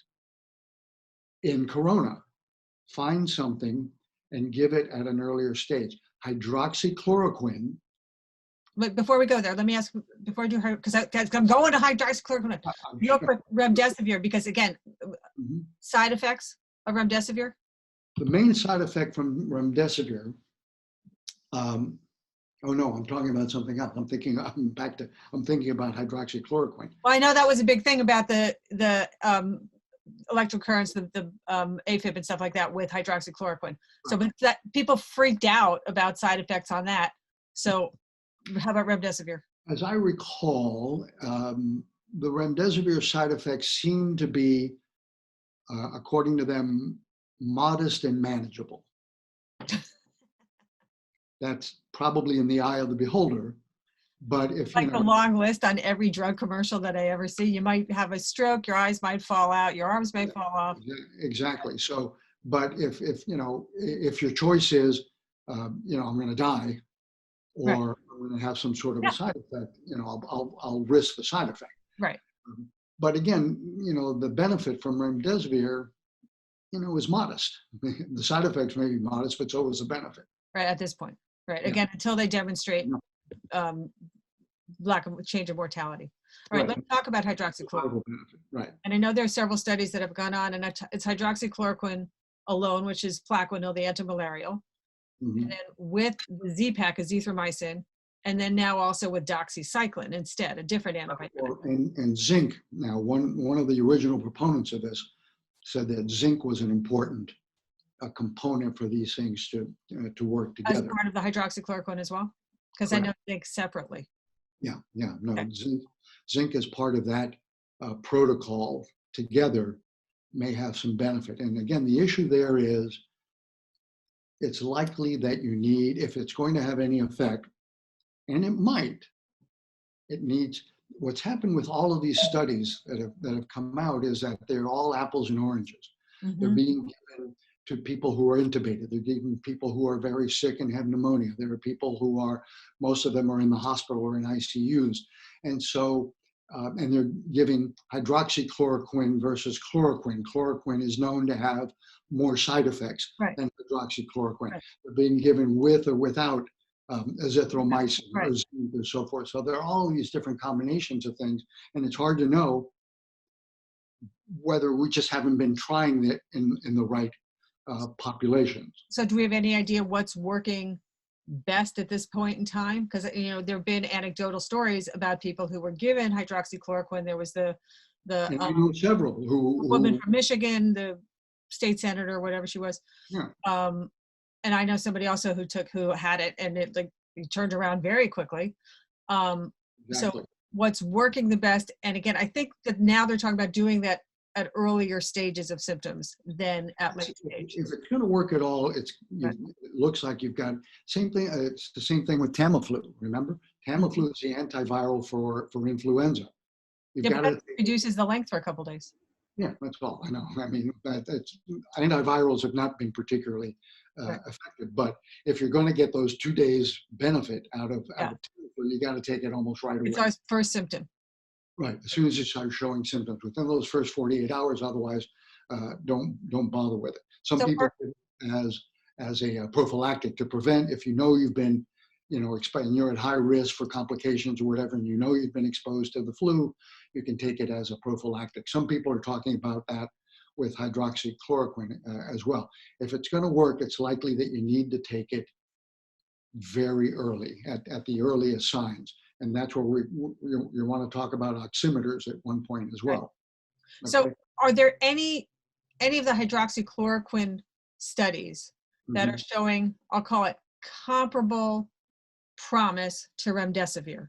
in corona. Find something and give it at an earlier stage. Hydroxychloroquine. But before we go there, let me ask, before I do her, because I'm going to hydroxychloroquine. Real quick, remdesivir, because again, side effects of remdesivir? The main side effect from remdesivir, oh no, I'm talking about something else. I'm thinking about hydroxychloroquine. Well, I know that was a big thing about the electrical currents, the AFib and stuff like that with hydroxychloroquine. So, but that people freaked out about side effects on that. So, how about remdesivir? As I recall, the remdesivir side effects seem to be, according to them, modest and manageable. That's probably in the eye of the beholder. But if like the long list on every drug commercial that I ever see, you might have a stroke, your eyes might fall out, your arms may fall off. Exactly. So, but if your choice is, I'm going to die, or I'm going to have some sort of a side effect, I'll risk the side effect. Right. But again, the benefit from remdesivir, is modest. The side effects may be modest, but so is the benefit. Right, at this point. Right. Yeah. Again, until they demonstrate Yeah. lack of change of mortality. All right, Right. let's talk about hydroxychloroquine. Survival benefit. Right. And I know there are several studies that have gone on, and it's hydroxychloroquine alone, which is Plaquenil, the antimalarial, Mhm. and then with the Z-Pak, azithromycin, and then now also with doxycycline instead, a different antibiotic. And zinc. Now, one of the original proponents of this said that zinc was an important component for these things to work As together. part of the hydroxychloroquine as well? Because I know zinc separately. Yeah. No, Okay. zinc as part of that protocol together may have some benefit. And again, the issue there is it's likely that you need, if it's going to have any effect, and it needs, what's happened with all of these studies that have come out is that they're all apples and oranges. They're being given to people who are intubated. They're giving people who are very sick and have pneumonia. There are people who most of them are in the hospital or in ICUs. And so, and they're giving hydroxychloroquine versus chloroquine. Chloroquine is known to have more side effects than hydroxychloroquine. Right. They're being given with or without azithromycin Right. or zinc or so forth. So there are all these different combinations of things, and it's hard to know whether we just haven't been trying it in the right populations. So do we have any idea what's working best at this point in time? Because there have been anecdotal stories about people who were given hydroxychloroquine. There was the And I know several woman from Michigan, the state senator, whatever she was. Yeah. And I know somebody also who had it, and it turned around very quickly. Exactly. So what's working the best? And again, I think that now they're talking about doing that at earlier stages of symptoms than at late stage. If it's going to work at all, it looks like you've got same thing. It's the same thing with Tamiflu. Remember, Tamiflu is the antiviral for influenza. You've got it reduces the length for a couple of days. Yeah, that's all. I know. I mean, antivirals have not been particularly effective. But if you're going to get those 2 days benefit out of Tamiflu, you got to take it almost right away. It's our first symptom. Right. As soon as you start showing symptoms within those first 48 hours, otherwise, don't bother with it. Some people as a prophylactic to prevent, if you've been, and you're at high risk for complications or whatever, and you've been exposed to the flu, you can take it as a prophylactic. Some people are talking about that with hydroxychloroquine as well. If it's going to work, it's likely that you need to take it very early at the earliest signs. And that's where you want to talk about oximeters at one point as well. Right. So are there any of the hydroxychloroquine studies that are showing, I'll call it, comparable promise to remdesivir?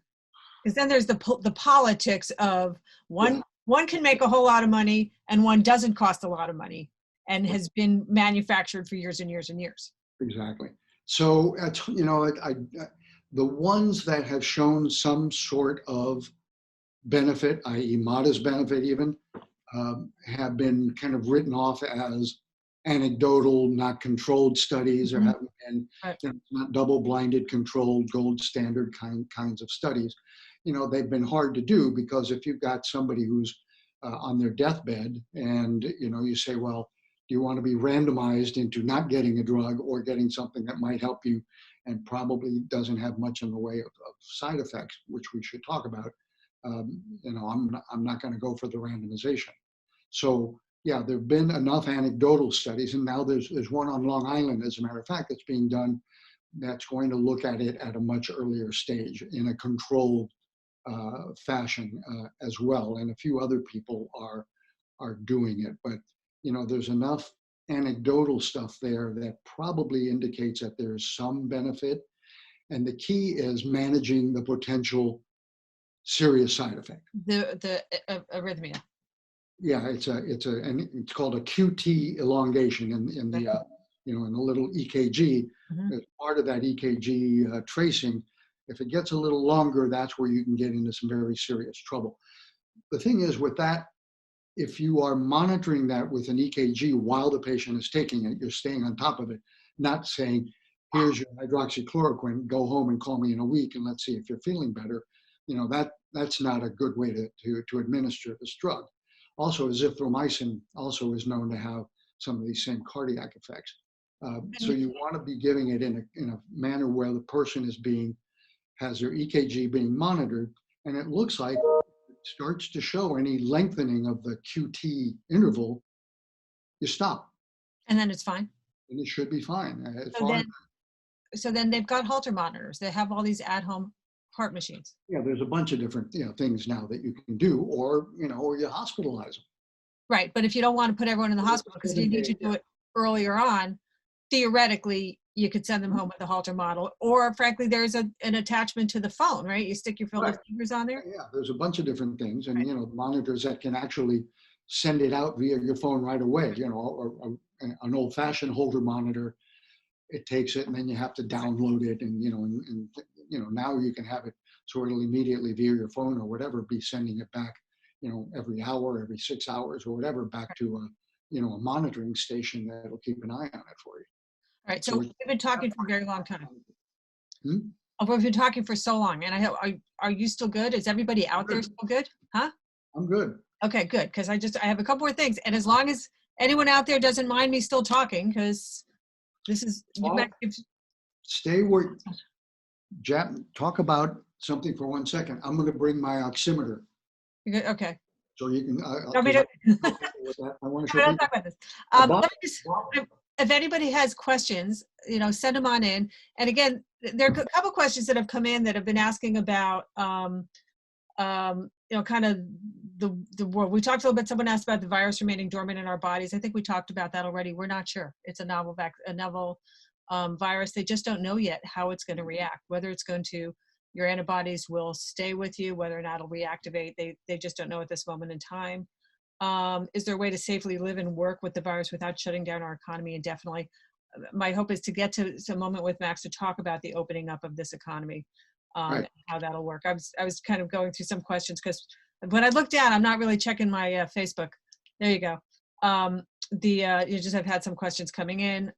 Because then there's the politics of one can make a whole lot of money and one doesn't cost a lot of money and has been manufactured for years and years and years. Exactly. So, the ones that have shown some sort of benefit, i.e. modest benefit even, have been kind of written off as anecdotal, not controlled studies, or haven't been not double-blinded, controlled, gold standard kinds of studies. They've been hard to do because if you've got somebody who's on their deathbed and, you say, well, do you want to be randomized into not getting a drug or getting something that might help you and probably doesn't have much in the way of side effects, which we should talk about? I'm not going to go for the randomization. So yeah, there have been enough anecdotal studies, and now there's one on Long Island, as a matter of fact, that's being done that's going to look at it at a much earlier stage in a controlled fashion as well. And a few other people are doing it, but there's enough anecdotal stuff there that probably indicates that there's some benefit. And the key is managing the potential serious side effect. The arrhythmia. Yeah, it's called a QT elongation in the in the little EKG. As part of that EKG tracing, if it gets a little longer, that's where you can get into some very serious trouble. The thing is with that, if you are monitoring that with an EKG while the patient is taking it, you're staying on top of it, not saying, here's your hydroxychloroquine, go home and call me in a week and let's see if you're feeling better. that's not a good way to administer this drug. Also, azithromycin also is known to have some of these same cardiac effects. So you want to be giving it in a manner where the person has their EKG being monitored, and it looks like it starts to show any lengthening of the QT interval, you stop. And then it's fine. And it should be fine. So then they've got Holter monitors. They have all these at-home heart machines. Yeah, there's a bunch of different things now that you can do, or you hospitalize them. Right, but if you don't want to put everyone in the hospital because you need to do it earlier on, theoretically, you could send them home with a Holter model, or frankly, there's an attachment to the phone, right? You stick your fingers on there. Yeah, there's a bunch of different things, and monitors that can actually send it out via your phone right away. Or an old-fashioned Holter monitor, it takes it and then you have to download it, and now you can have it so it'll immediately via your phone or whatever be sending it back, every hour, every 6 hours or whatever, back to a monitoring station that'll keep an eye on it for you. All right, so we've been talking for a very long time. Hmm? Oh, we've been talking for so long, and are you still good? Is everybody out there still good? Huh? I'm good. Okay, good, because I have a couple more things, and as long as anyone out there doesn't mind me still talking, because this is stay where. Talk about something for 1 second. I'm going to bring my oximeter. Okay. So you can. I want to talk about this. If anybody has questions, send them on in. And again, there are a couple questions that have come in that have been asking about, kind of the world. We talked a little bit. Someone asked about the virus remaining dormant in our bodies. I think we talked about that already. We're not sure. It's a novel virus. They just don't know yet how it's going to react. Whether it's going to, your antibodies will stay with you, whether or not it'll reactivate. They just don't know at this moment in time. Is there a way to safely live and work with the virus without shutting down our economy indefinitely? My hope is to get to a moment with Max to talk about the opening up of this economy, right. And how that'll work. I was kind of going through some questions because when I look down, I'm not really checking my Facebook. There you go. You just have had some questions coming in,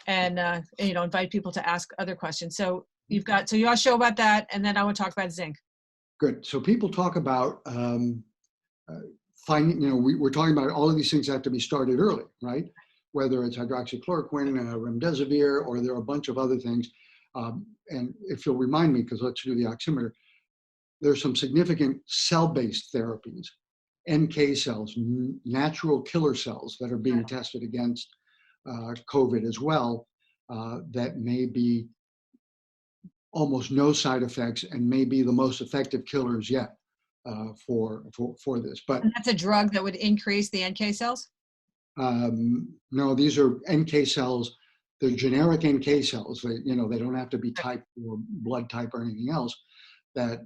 and invite people to ask other questions. So you want to show about that, and then I want to talk about zinc. Good. So people talk about finding, we're talking about all of these things have to be started early, right? Whether it's hydroxychloroquine, remdesivir, or there are a bunch of other things. And if you'll remind me, because let's do the oximeter, there's some significant cell-based therapies, NK cells, natural killer cells that are being tested against COVID as well, that may be almost no side effects and may be the most effective killers yet for this. But and that's a drug that would increase the NK cells? No, these are NK cells. They're generic NK cells. They don't have to be type or blood type or anything else. That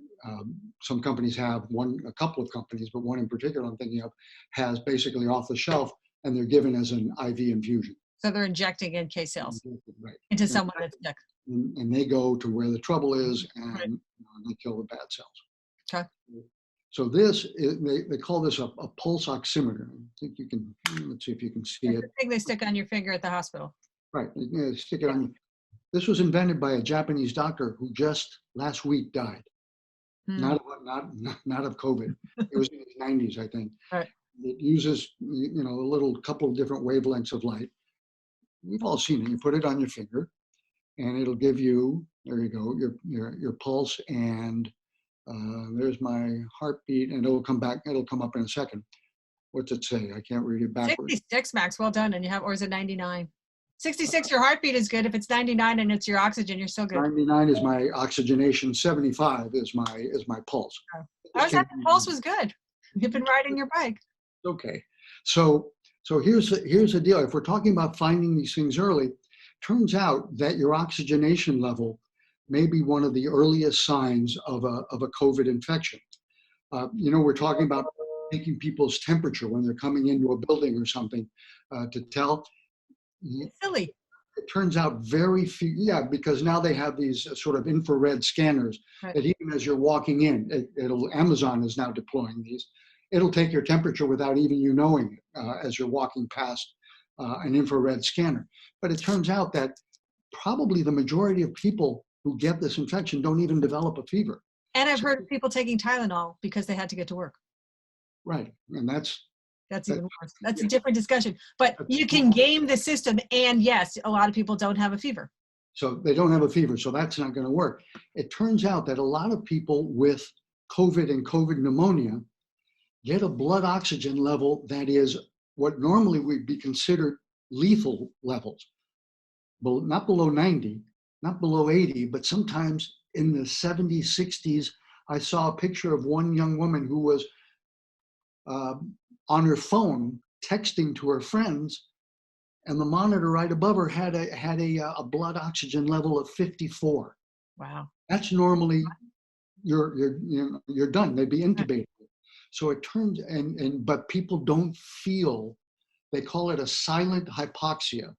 some companies have, a couple of companies, but one in particular I'm thinking of, has basically off the shelf, and they're given as an IV infusion. So they're injecting NK cells right. into someone that's sick. And they go to where the trouble is, and they kill the bad cells. Okay. So this they call this a pulse oximeter. I think you can, let's see if you can see it. The thing they stick on your finger at the hospital. Right, stick it on. This was invented by a Japanese doctor who just last week died. Not of COVID. It was in his 90s, I think. Right. It uses a couple of different wavelengths of light. We've all seen it. You put it on your finger, and it'll give you, there you go, your pulse, and there's my heartbeat, and it'll come up in a second. What's it say? I can't read it backwards. 66, Max, well done. And or is it 99? 66, your heartbeat is good. If it's 99 and it's your oxygen, you're still good. 99 is my oxygenation. 75 is my pulse. I was happy the pulse was good. You've been riding your bike. Okay, so here's the deal. If we're talking about finding these things early, turns out that your oxygenation level may be one of the earliest signs of a COVID infection. We're talking about taking people's temperature when they're coming into a building or something to tell. It's silly. It turns out very few, because now they have these sort of infrared scanners that even as you're walking in, Amazon is now deploying these. It'll take your temperature without even you knowing it as you're walking past an infrared scanner. But it turns out that probably the majority of people who get this infection don't even develop a fever. And I've heard of people taking Tylenol because they had to get to work. Right. And That's that- even worse. That's a yeah, different discussion. But that's you can game the system, and yes, a lot of people don't have a fever. so they don't have a fever, so that's not going to work. It turns out that a lot of people with COVID and COVID pneumonia get a blood oxygen level that is what normally would be considered lethal levels. Not below 90, not below 80, but sometimes in the 70s, 60s. I saw a picture of one young woman who was on her phone texting to her friends, and the monitor right above her had a blood oxygen level of 54. Wow. That's normally you're done. They'd be intubated. So it turns but people don't feel. They call it a silent hypoxia.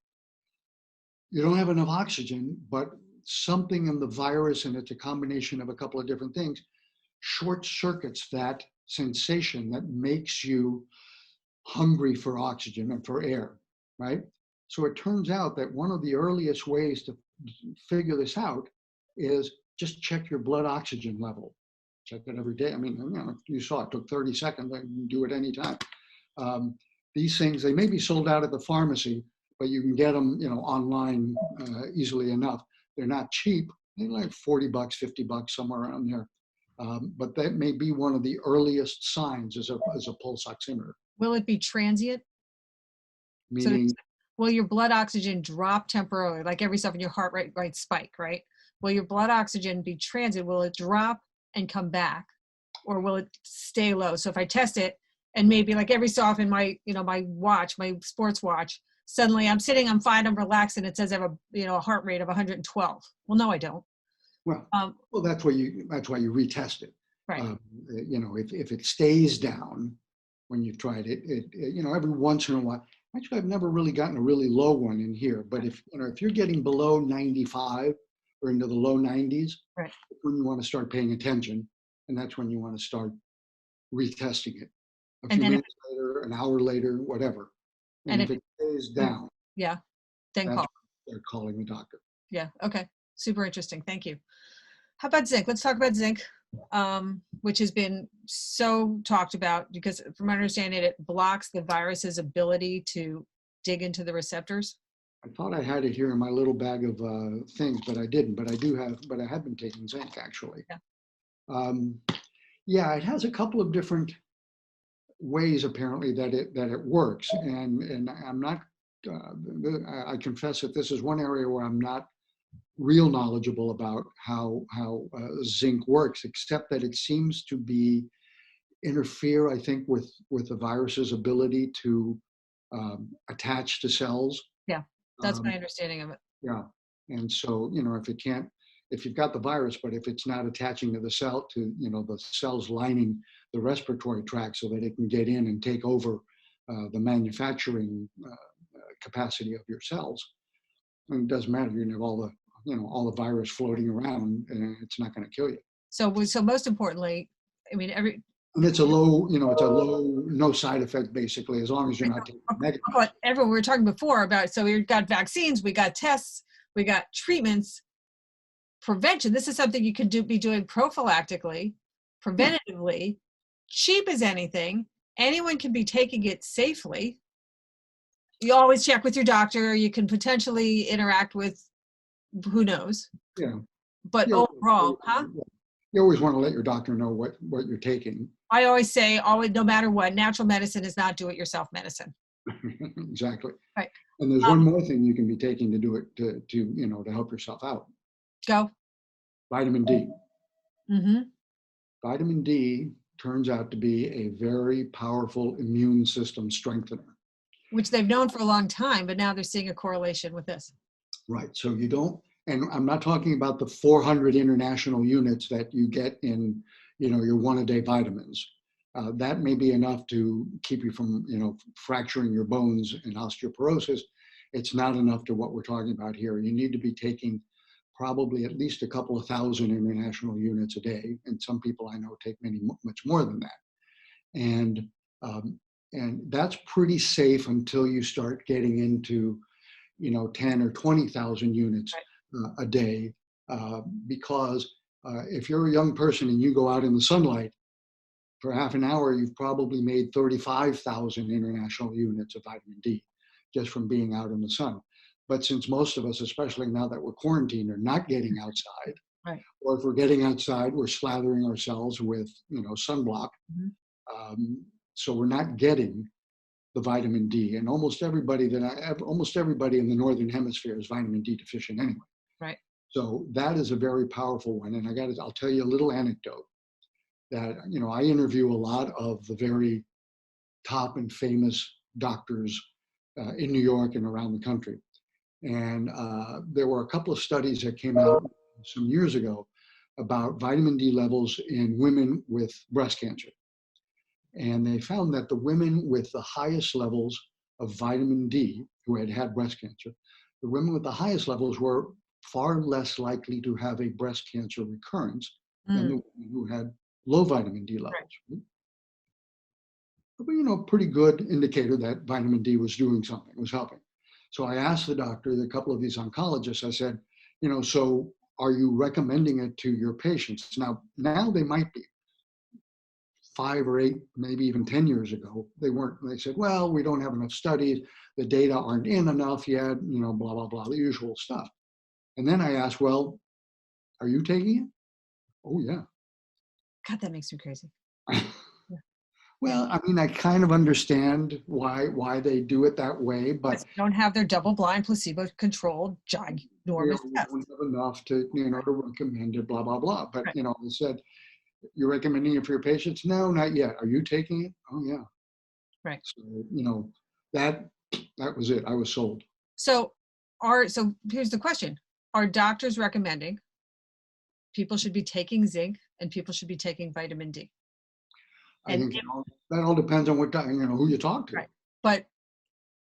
You don't have enough oxygen, but something in the virus, and it's a combination of a couple of different things, short circuits that sensation that makes you hungry for oxygen and for air, right? So it turns out that one of the earliest ways to figure this out is just check your blood oxygen level. Check it every day. I mean, you saw it took 30 seconds. I can do it anytime. These things, they may be sold out at the pharmacy, but you can get them, online easily enough. They're not cheap. They're like $40, $50, somewhere around there. But that may be one of the earliest signs as a pulse oximeter. Will it be transient? Meaning, So will your blood oxygen drop temporarily, like every so often your heart rate spike, right? Will your blood oxygen be transient? Will it drop and come back, or will it stay low? So if I test it, and maybe like every so often my watch, my sports watch, suddenly I'm fine, I'm relaxed, and it says I have a heart rate of 112. Well, no, I don't. well, that's why you retest it. Right. If it stays down when you've tried it, every once in a while. Actually, I've never really gotten a really low one in here. But if you're getting below 95 or into the low 90s, right, when you want to start paying attention, and that's when you want to start retesting it. A few minutes later, an hour later, whatever. And if it stays down, then that's call. when they're calling the doctor. Yeah. Okay. Super interesting. Thank you. How about zinc? Let's talk about zinc, which has been so talked about because, from my understanding, it blocks the virus's ability to dig into the receptors. I thought I had it here in my little bag of things, but I didn't. But I have been taking zinc actually. Yeah. It has a couple of different ways apparently that it works, and I'm not. I confess that this is one area where I'm not real knowledgeable about how zinc works, except that it seems to be interfere, I think, with the virus's ability to attach to cells. Yeah, that's my understanding of it. Yeah, and so if you've got the virus, but if it's not attaching to the cell, to the cells lining the respiratory tract so that it can get in and take over the manufacturing capacity of your cells, and it doesn't matter. You can have all the virus floating around, and it's not going to kill you. So most importantly, I mean, and it's a low, no side effect basically, as long as you're not taking negative. But everyone, we were talking before about, so we've got vaccines, we got tests, we got treatments, prevention. This is something you could be doing prophylactically, preventatively, cheap as anything. Anyone can be taking it safely. You always check with your doctor. You can potentially interact with who knows. Yeah. But overall, You always want to let your doctor know what you're taking. I always say, no matter what, natural medicine is not do-it-yourself medicine. Exactly. Right. And there's one more thing you can be taking to do it to help yourself out. Go. Vitamin D. Mm-hmm. Vitamin D turns out to be a very powerful immune system strengthener. Which they've known for a long time, but now they're seeing a correlation with this. Right. So you don't, and I'm not talking about the 400 international units that you get in, your one-a-day vitamins. That may be enough to keep you from, fracturing your bones and osteoporosis. It's not enough to what we're talking about here. You need to be taking probably at least a couple of thousand international units a day. And some people I know take much more than that. And that's pretty safe until you start getting into, 10 or 20,000 units a day, because If you're a young person and you go out in the sunlight for half an hour, you've probably made 35,000 international units of vitamin D just from being out in the sun. But since most of us, especially now that we're quarantined, are not getting outside, Right. or if we're getting outside, we're slathering ourselves with, sunblock. So we're not getting the vitamin D, and almost everybody in the northern hemisphere is vitamin D deficient anyway. Right. So that is a very powerful one. And I'll tell you a little anecdote that, I interview a lot of the very top and famous doctors in New York and around the country. And there were a couple of studies that came out some years ago about vitamin D levels in women with breast cancer. And they found that the women with the highest levels of vitamin D who had had breast cancer, the women with the highest levels were far less likely to have a breast cancer recurrence than the women who had low vitamin D levels. Right. But, pretty good indicator that vitamin D was doing something, was helping. So I asked the doctor, a couple of these oncologists, I said, so are you recommending it to your patients? Now they might be. 5 or 8, maybe even 10 years ago, they weren't. They said, well, we don't have enough studies. The data aren't in enough yet, blah, blah, blah, the usual stuff. And then I asked, well, are you taking it? Oh, yeah. God, that makes me crazy. Well, I kind of understand why they do it that way, but they don't have their double-blind, placebo-controlled, ginormous test. Don't have enough to, to recommend it, blah, blah, blah. But, they said, you're recommending it for your patients? No, not yet. Are you taking it? Oh, yeah. Right. So, that was it. I was sold. So here's the question. Are doctors recommending people should be taking zinc and people should be taking vitamin D? I think that all depends on who you talk to. Right. But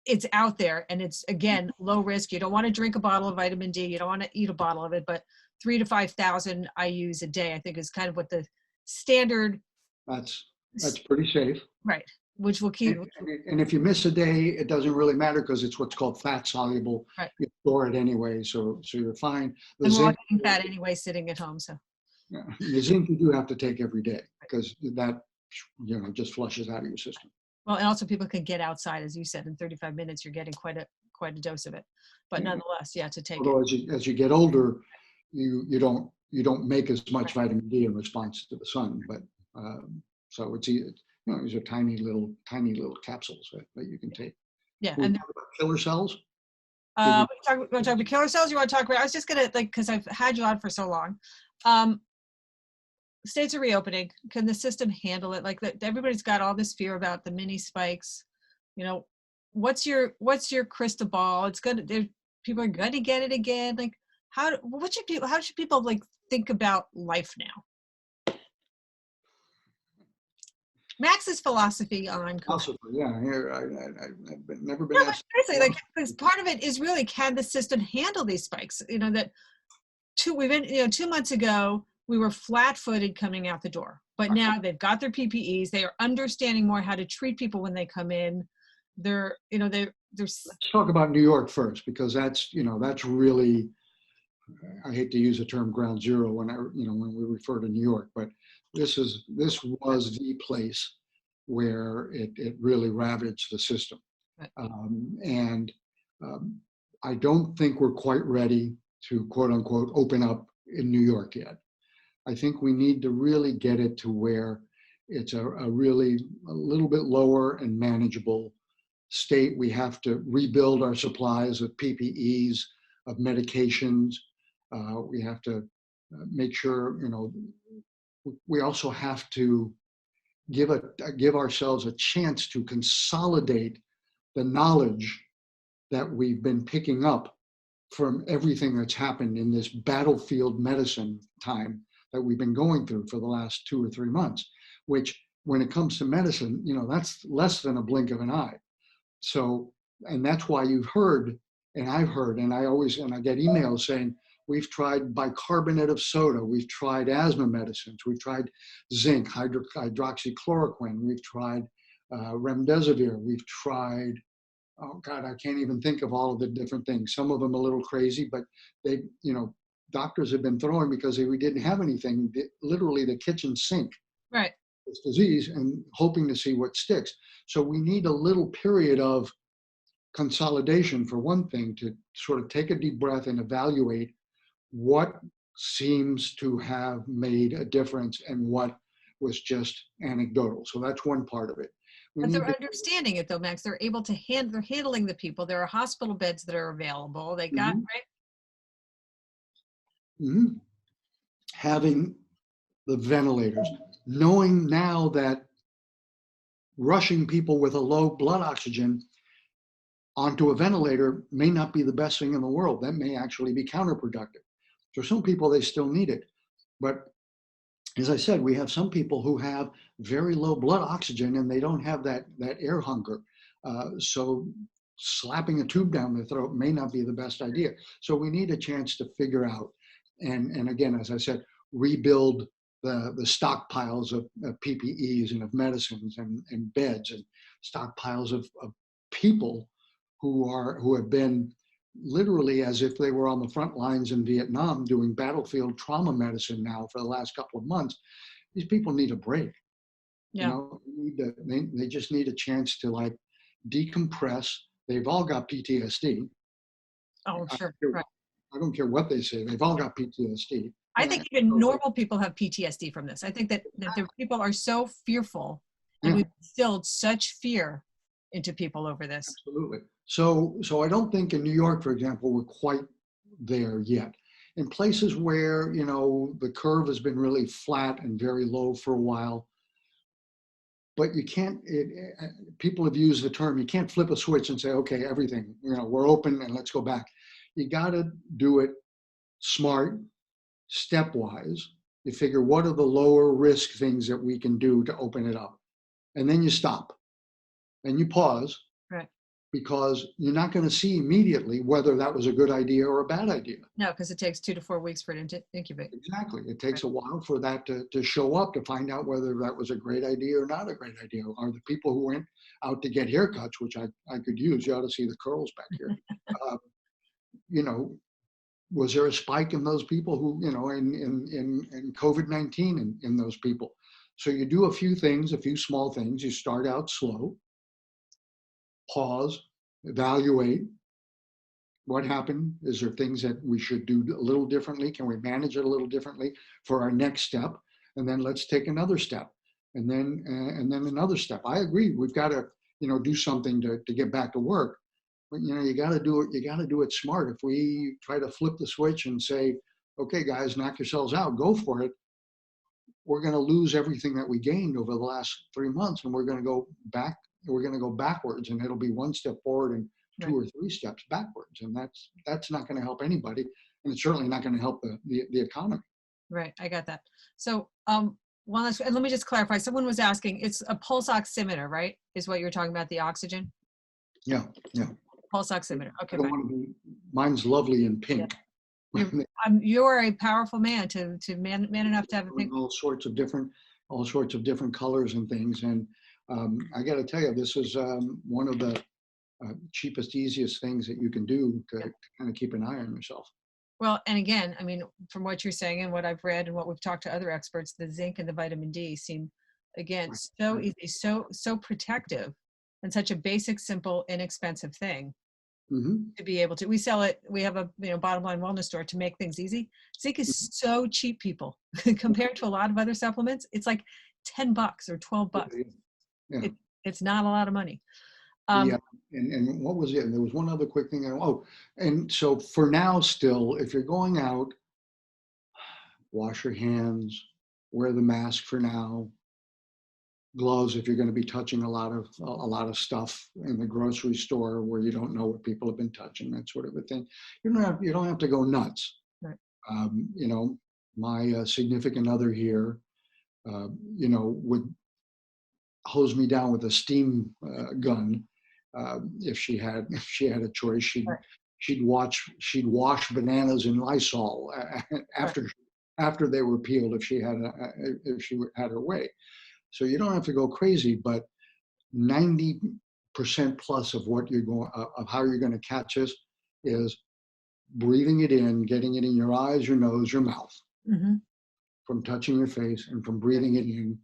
it's out there, and it's, again, low risk. You don't want to drink a bottle of vitamin D. You don't want to eat a bottle of it, but 3,000 to 5,000 IUs a day, I think, is kind of what the standard. That's pretty safe. Right. Which will keep. And if you miss a day, it doesn't really matter because it's what's called fat soluble. Right. You store it anyway, so you're fine. And we're all getting fat anyway, sitting at home. So. Yeah, the zinc you do have to take every day because that just flushes out of your system. Well, and also people can get outside, as you said, in 35 minutes, you're getting quite a dose of it. But nonetheless, to take Although it. As you get older, you don't make as much vitamin D in response to the sun. But so it's these are tiny little capsules that you can take. Yeah, and talk about killer cells. We want to talk about killer cells. You want to talk about? I was just gonna because I've had you on for so long. States are reopening. Can the system handle it? Like everybody's got all this fear about the mini spikes. What's your crystal ball? It's good. People are going to get it again. Like how should people like think about life now? Max's philosophy on COVID. Yeah, I've never been asked. Seriously, because part of it is really, can the system handle these spikes? That we've been 2 months ago. We were flat-footed coming out the door, but now they've got their PPEs. They are understanding more how to treat people when they come in. They're. Let's talk about New York first, because that's really, I hate to use the term ground zero when we refer to New York, but this was the place where it really ravaged the system. And I don't think we're quite ready to quote unquote open up in New York yet. I think we need to really get it to where it's a little bit lower and manageable state. We have to rebuild our supplies of PPEs, of medications. We have to make sure, we also have to give ourselves a chance to consolidate the knowledge that we've been picking up from everything that's happened in this battlefield medicine time that we've been going through for the last 2 or 3 months, which when it comes to medicine, that's less than a blink of an eye. So, and that's why you've heard, and I've heard, and I get emails saying, we've tried bicarbonate of soda, we've tried asthma medicines, we've tried zinc, hydroxychloroquine, we've tried remdesivir, we've tried, oh God, I can't even think of all of the different things. Some of them a little crazy, but they, doctors have been throwing because we didn't have anything, literally the kitchen sink, Right. this disease, and hoping to see what sticks. So we need a little period of consolidation, for one thing, to sort of take a deep breath and evaluate what seems to have made a difference and what was just anecdotal. So that's one part of it. But they're understanding it though, Max. They're able to they're handling the people. There are hospital beds that are available. They got, right? Having the ventilators, knowing now that rushing people with a low blood oxygen onto a ventilator may not be the best thing in the world. That may actually be counterproductive. For some people, they still need it. But as I said, we have some people who have very low blood oxygen and they don't have that air hunger. So slapping a tube down their throat may not be the best idea. So we need a chance to figure out, and again, as I said, rebuild the stockpiles of PPEs and of medicines and beds and stockpiles of people who have been literally as if they were on the front lines in Vietnam doing battlefield trauma medicine now for the last couple of months. These people need a break. Yeah. You know, they just need a chance to like decompress. They've all got PTSD. Oh, sure. Right. I don't care what they say. They've all got PTSD. I think even normal people have PTSD from this. I think that the people are so fearful, and we've instilled such fear into people over this. Absolutely. So I don't think in New York, for example, we're quite there yet. In places where, you know, the curve has been really flat and very low for a while, but you can't, people have used the term, you can't flip a switch and say, okay, everything, you know, we're open and let's go back. You got to do it smart, stepwise. You figure what are the lower risk things that we can do to open it up? And then you stop and you pause. Right. Because you're not going to see immediately whether that was a good idea or a bad idea. No, because it takes 2 to 4 weeks for it to incubate. Exactly. It takes a while for that to show up, to find out whether that was a great idea or not a great idea. Are the people who went out to get haircuts, which I could use, you ought to see the curls back here. You know, was there a spike in those people who, you know, in COVID-19 in those people? So you do a few things, a few small things. You start out slow. Pause, evaluate what happened. Is there things that we should do a little differently? Can we manage it a little differently for our next step? And then let's take another step, and then another step. I agree. We've got to, you know, do something to get back to work. But you know, you got to do it. You got to do it smart. If we try to flip the switch and say, "Okay, guys, knock yourselves out, go for it," we're going to lose everything that we gained over the last 3 months, and we're going to go back. We're going to go backwards, and it'll be one step forward and 2 or 3 steps backwards, and that's not going to help anybody, and it's certainly not going to help the economy. Right, I got that. So one last, and let me just clarify. Someone was asking, it's a pulse oximeter, right? Is what you're talking about, the oxygen? Yeah. Pulse oximeter. Okay, I don't want to be, mine's lovely in pink. Yeah. You're a powerful man to man enough to have a pink. all sorts of different colors and things, and I got to tell you, this is one of the cheapest, easiest things that you can do to kind of keep an eye on yourself. Well, and again, I mean, from what you're saying and what I've read and what we've talked to other experts, the zinc and the vitamin D seem, again, so easy, so protective, and such a basic, simple, inexpensive thing to be able to. We sell it. We have a bottom line wellness store to make things easy. Zinc is so cheap, people, compared to a lot of other supplements. It's like $10 or $12. Yeah. It's not a lot of money. Yeah, and what was it? And there was one other quick thing. And so for now, still, if you're going out, wash your hands, wear the mask for now, gloves if you're going to be touching a lot of stuff in the grocery store where you don't know what people have been touching, that sort of a thing. You don't have to go nuts. Right. You know, my significant other here, you know, would hose me down with a steam gun if she had a choice. She'd wash bananas in Lysol after they were peeled if she had her way. So you don't have to go crazy, but 90% plus of what you're going of how you're going to catch this is breathing it in, getting it in your eyes, your nose, your mouth, Mm-hmm. from touching your face, and from breathing it in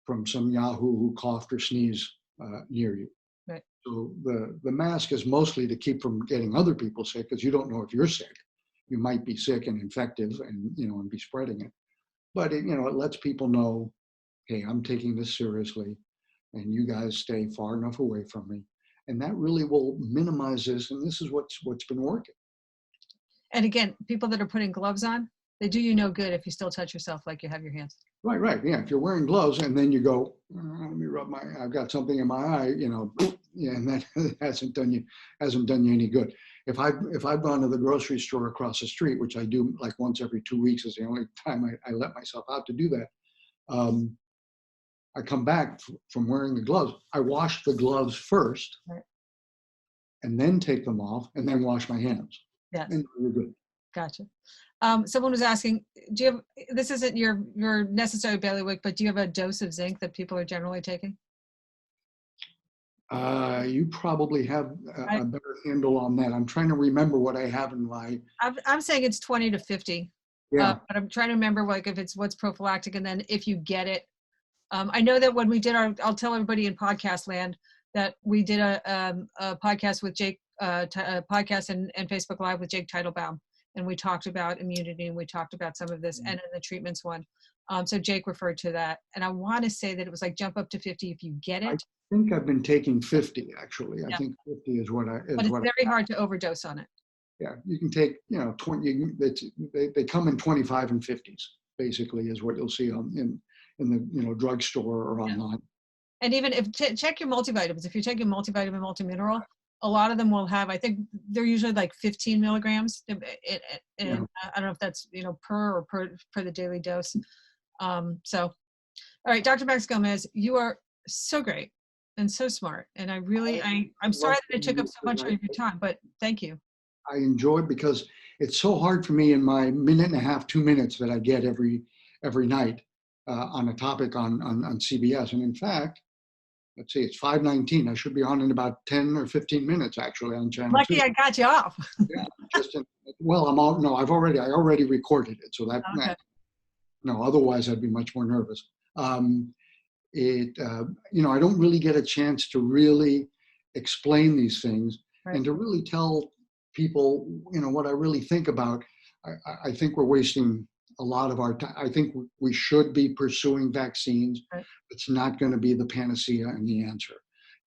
from some yahoo who coughed or sneezed near you. Right. So the mask is mostly to keep from getting other people sick, because you don't know if you're sick. You might be sick and infective, and and be spreading it. But it lets people know, hey, I'm taking this seriously, and you guys stay far enough away from me. And that really will minimize this. And this is what's been working. And again, people that are putting gloves on, they do you no good if you still touch yourself like you have your hands. Right. Yeah. If you're wearing gloves and then you go, let me rub I've got something in my eye, yeah, and that hasn't done you any good. If I've gone to the grocery store across the street, which I do like once every 2 weeks, is the only time I let myself out to do that. I come back from wearing the gloves. I wash the gloves first, right, and then take them off, and then wash my hands. Yes. And you're good. Gotcha. Someone was asking, do you have, this isn't your necessary bailiwick, but do you have a dose of zinc that people are generally taking? You probably have a better handle on that. I'm trying to remember what I have in my. I'm saying it's 20 to 50. Yeah. But I'm trying to remember like if it's what's prophylactic, and then if you get it. I know that when we did I'll tell everybody in podcast land that we did a podcast with Jake, podcast and Facebook Live with Jake Teitelbaum, and we talked about immunity, and we talked about some of this, and in the treatments one. So Jake referred to that, and I want to say that it was like jump up to 50 if you get it. I think I've been taking 50 actually. Yeah. I think 50 is what I. But it's very hard to overdose on it. Yeah, you can take 20. They come in 25 and 50s basically is what you'll see in the drugstore or online. And even if check your multivitamins. If you're taking multivitamin, multimineral, a lot of them will have. I think they're usually like 15 milligrams. And I don't know if that's per the daily dose. So, all right, Dr. Max Gomez, you are so great and so smart, and I'm sorry that I took up so much of your time, but thank you. I enjoy, because it's so hard for me in my minute and a half, 2 minutes that I get every night on a topic on CBS. And in fact, let's see, it's 5:19. I should be on in about 10 or 15 minutes actually on channel 2. Lucky I got you off. Yeah, I'm all, no, I already recorded it. So Okay. No, otherwise I'd be much more nervous. I don't really get a chance to really explain these things, right, and to really tell people, what I really think about. I think we're wasting a lot of our time. I think we should be pursuing vaccines. Right. It's not going to be the panacea and the answer,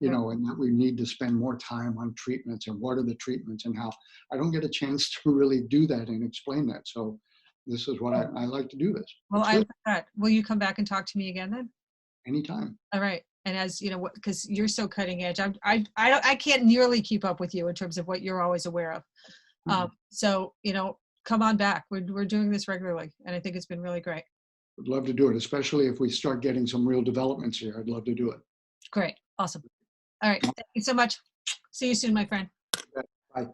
and that we need to spend more time on treatments and what are the treatments and how. I don't get a chance to really do that and explain that. So this is what I like to do this. Well, I like that. Will you come back and talk to me again then? Anytime. All right. And as you know, because you're so cutting edge, I can't nearly keep up with you in terms of what you're always aware of. Mm-hmm. So, come on back. We're doing this regularly, and I think it's been really great. Would love to do it, especially if we start getting some real developments here. I'd love to do it. Great. Awesome. All right. Thank you so much. See you soon, my friend. Bye.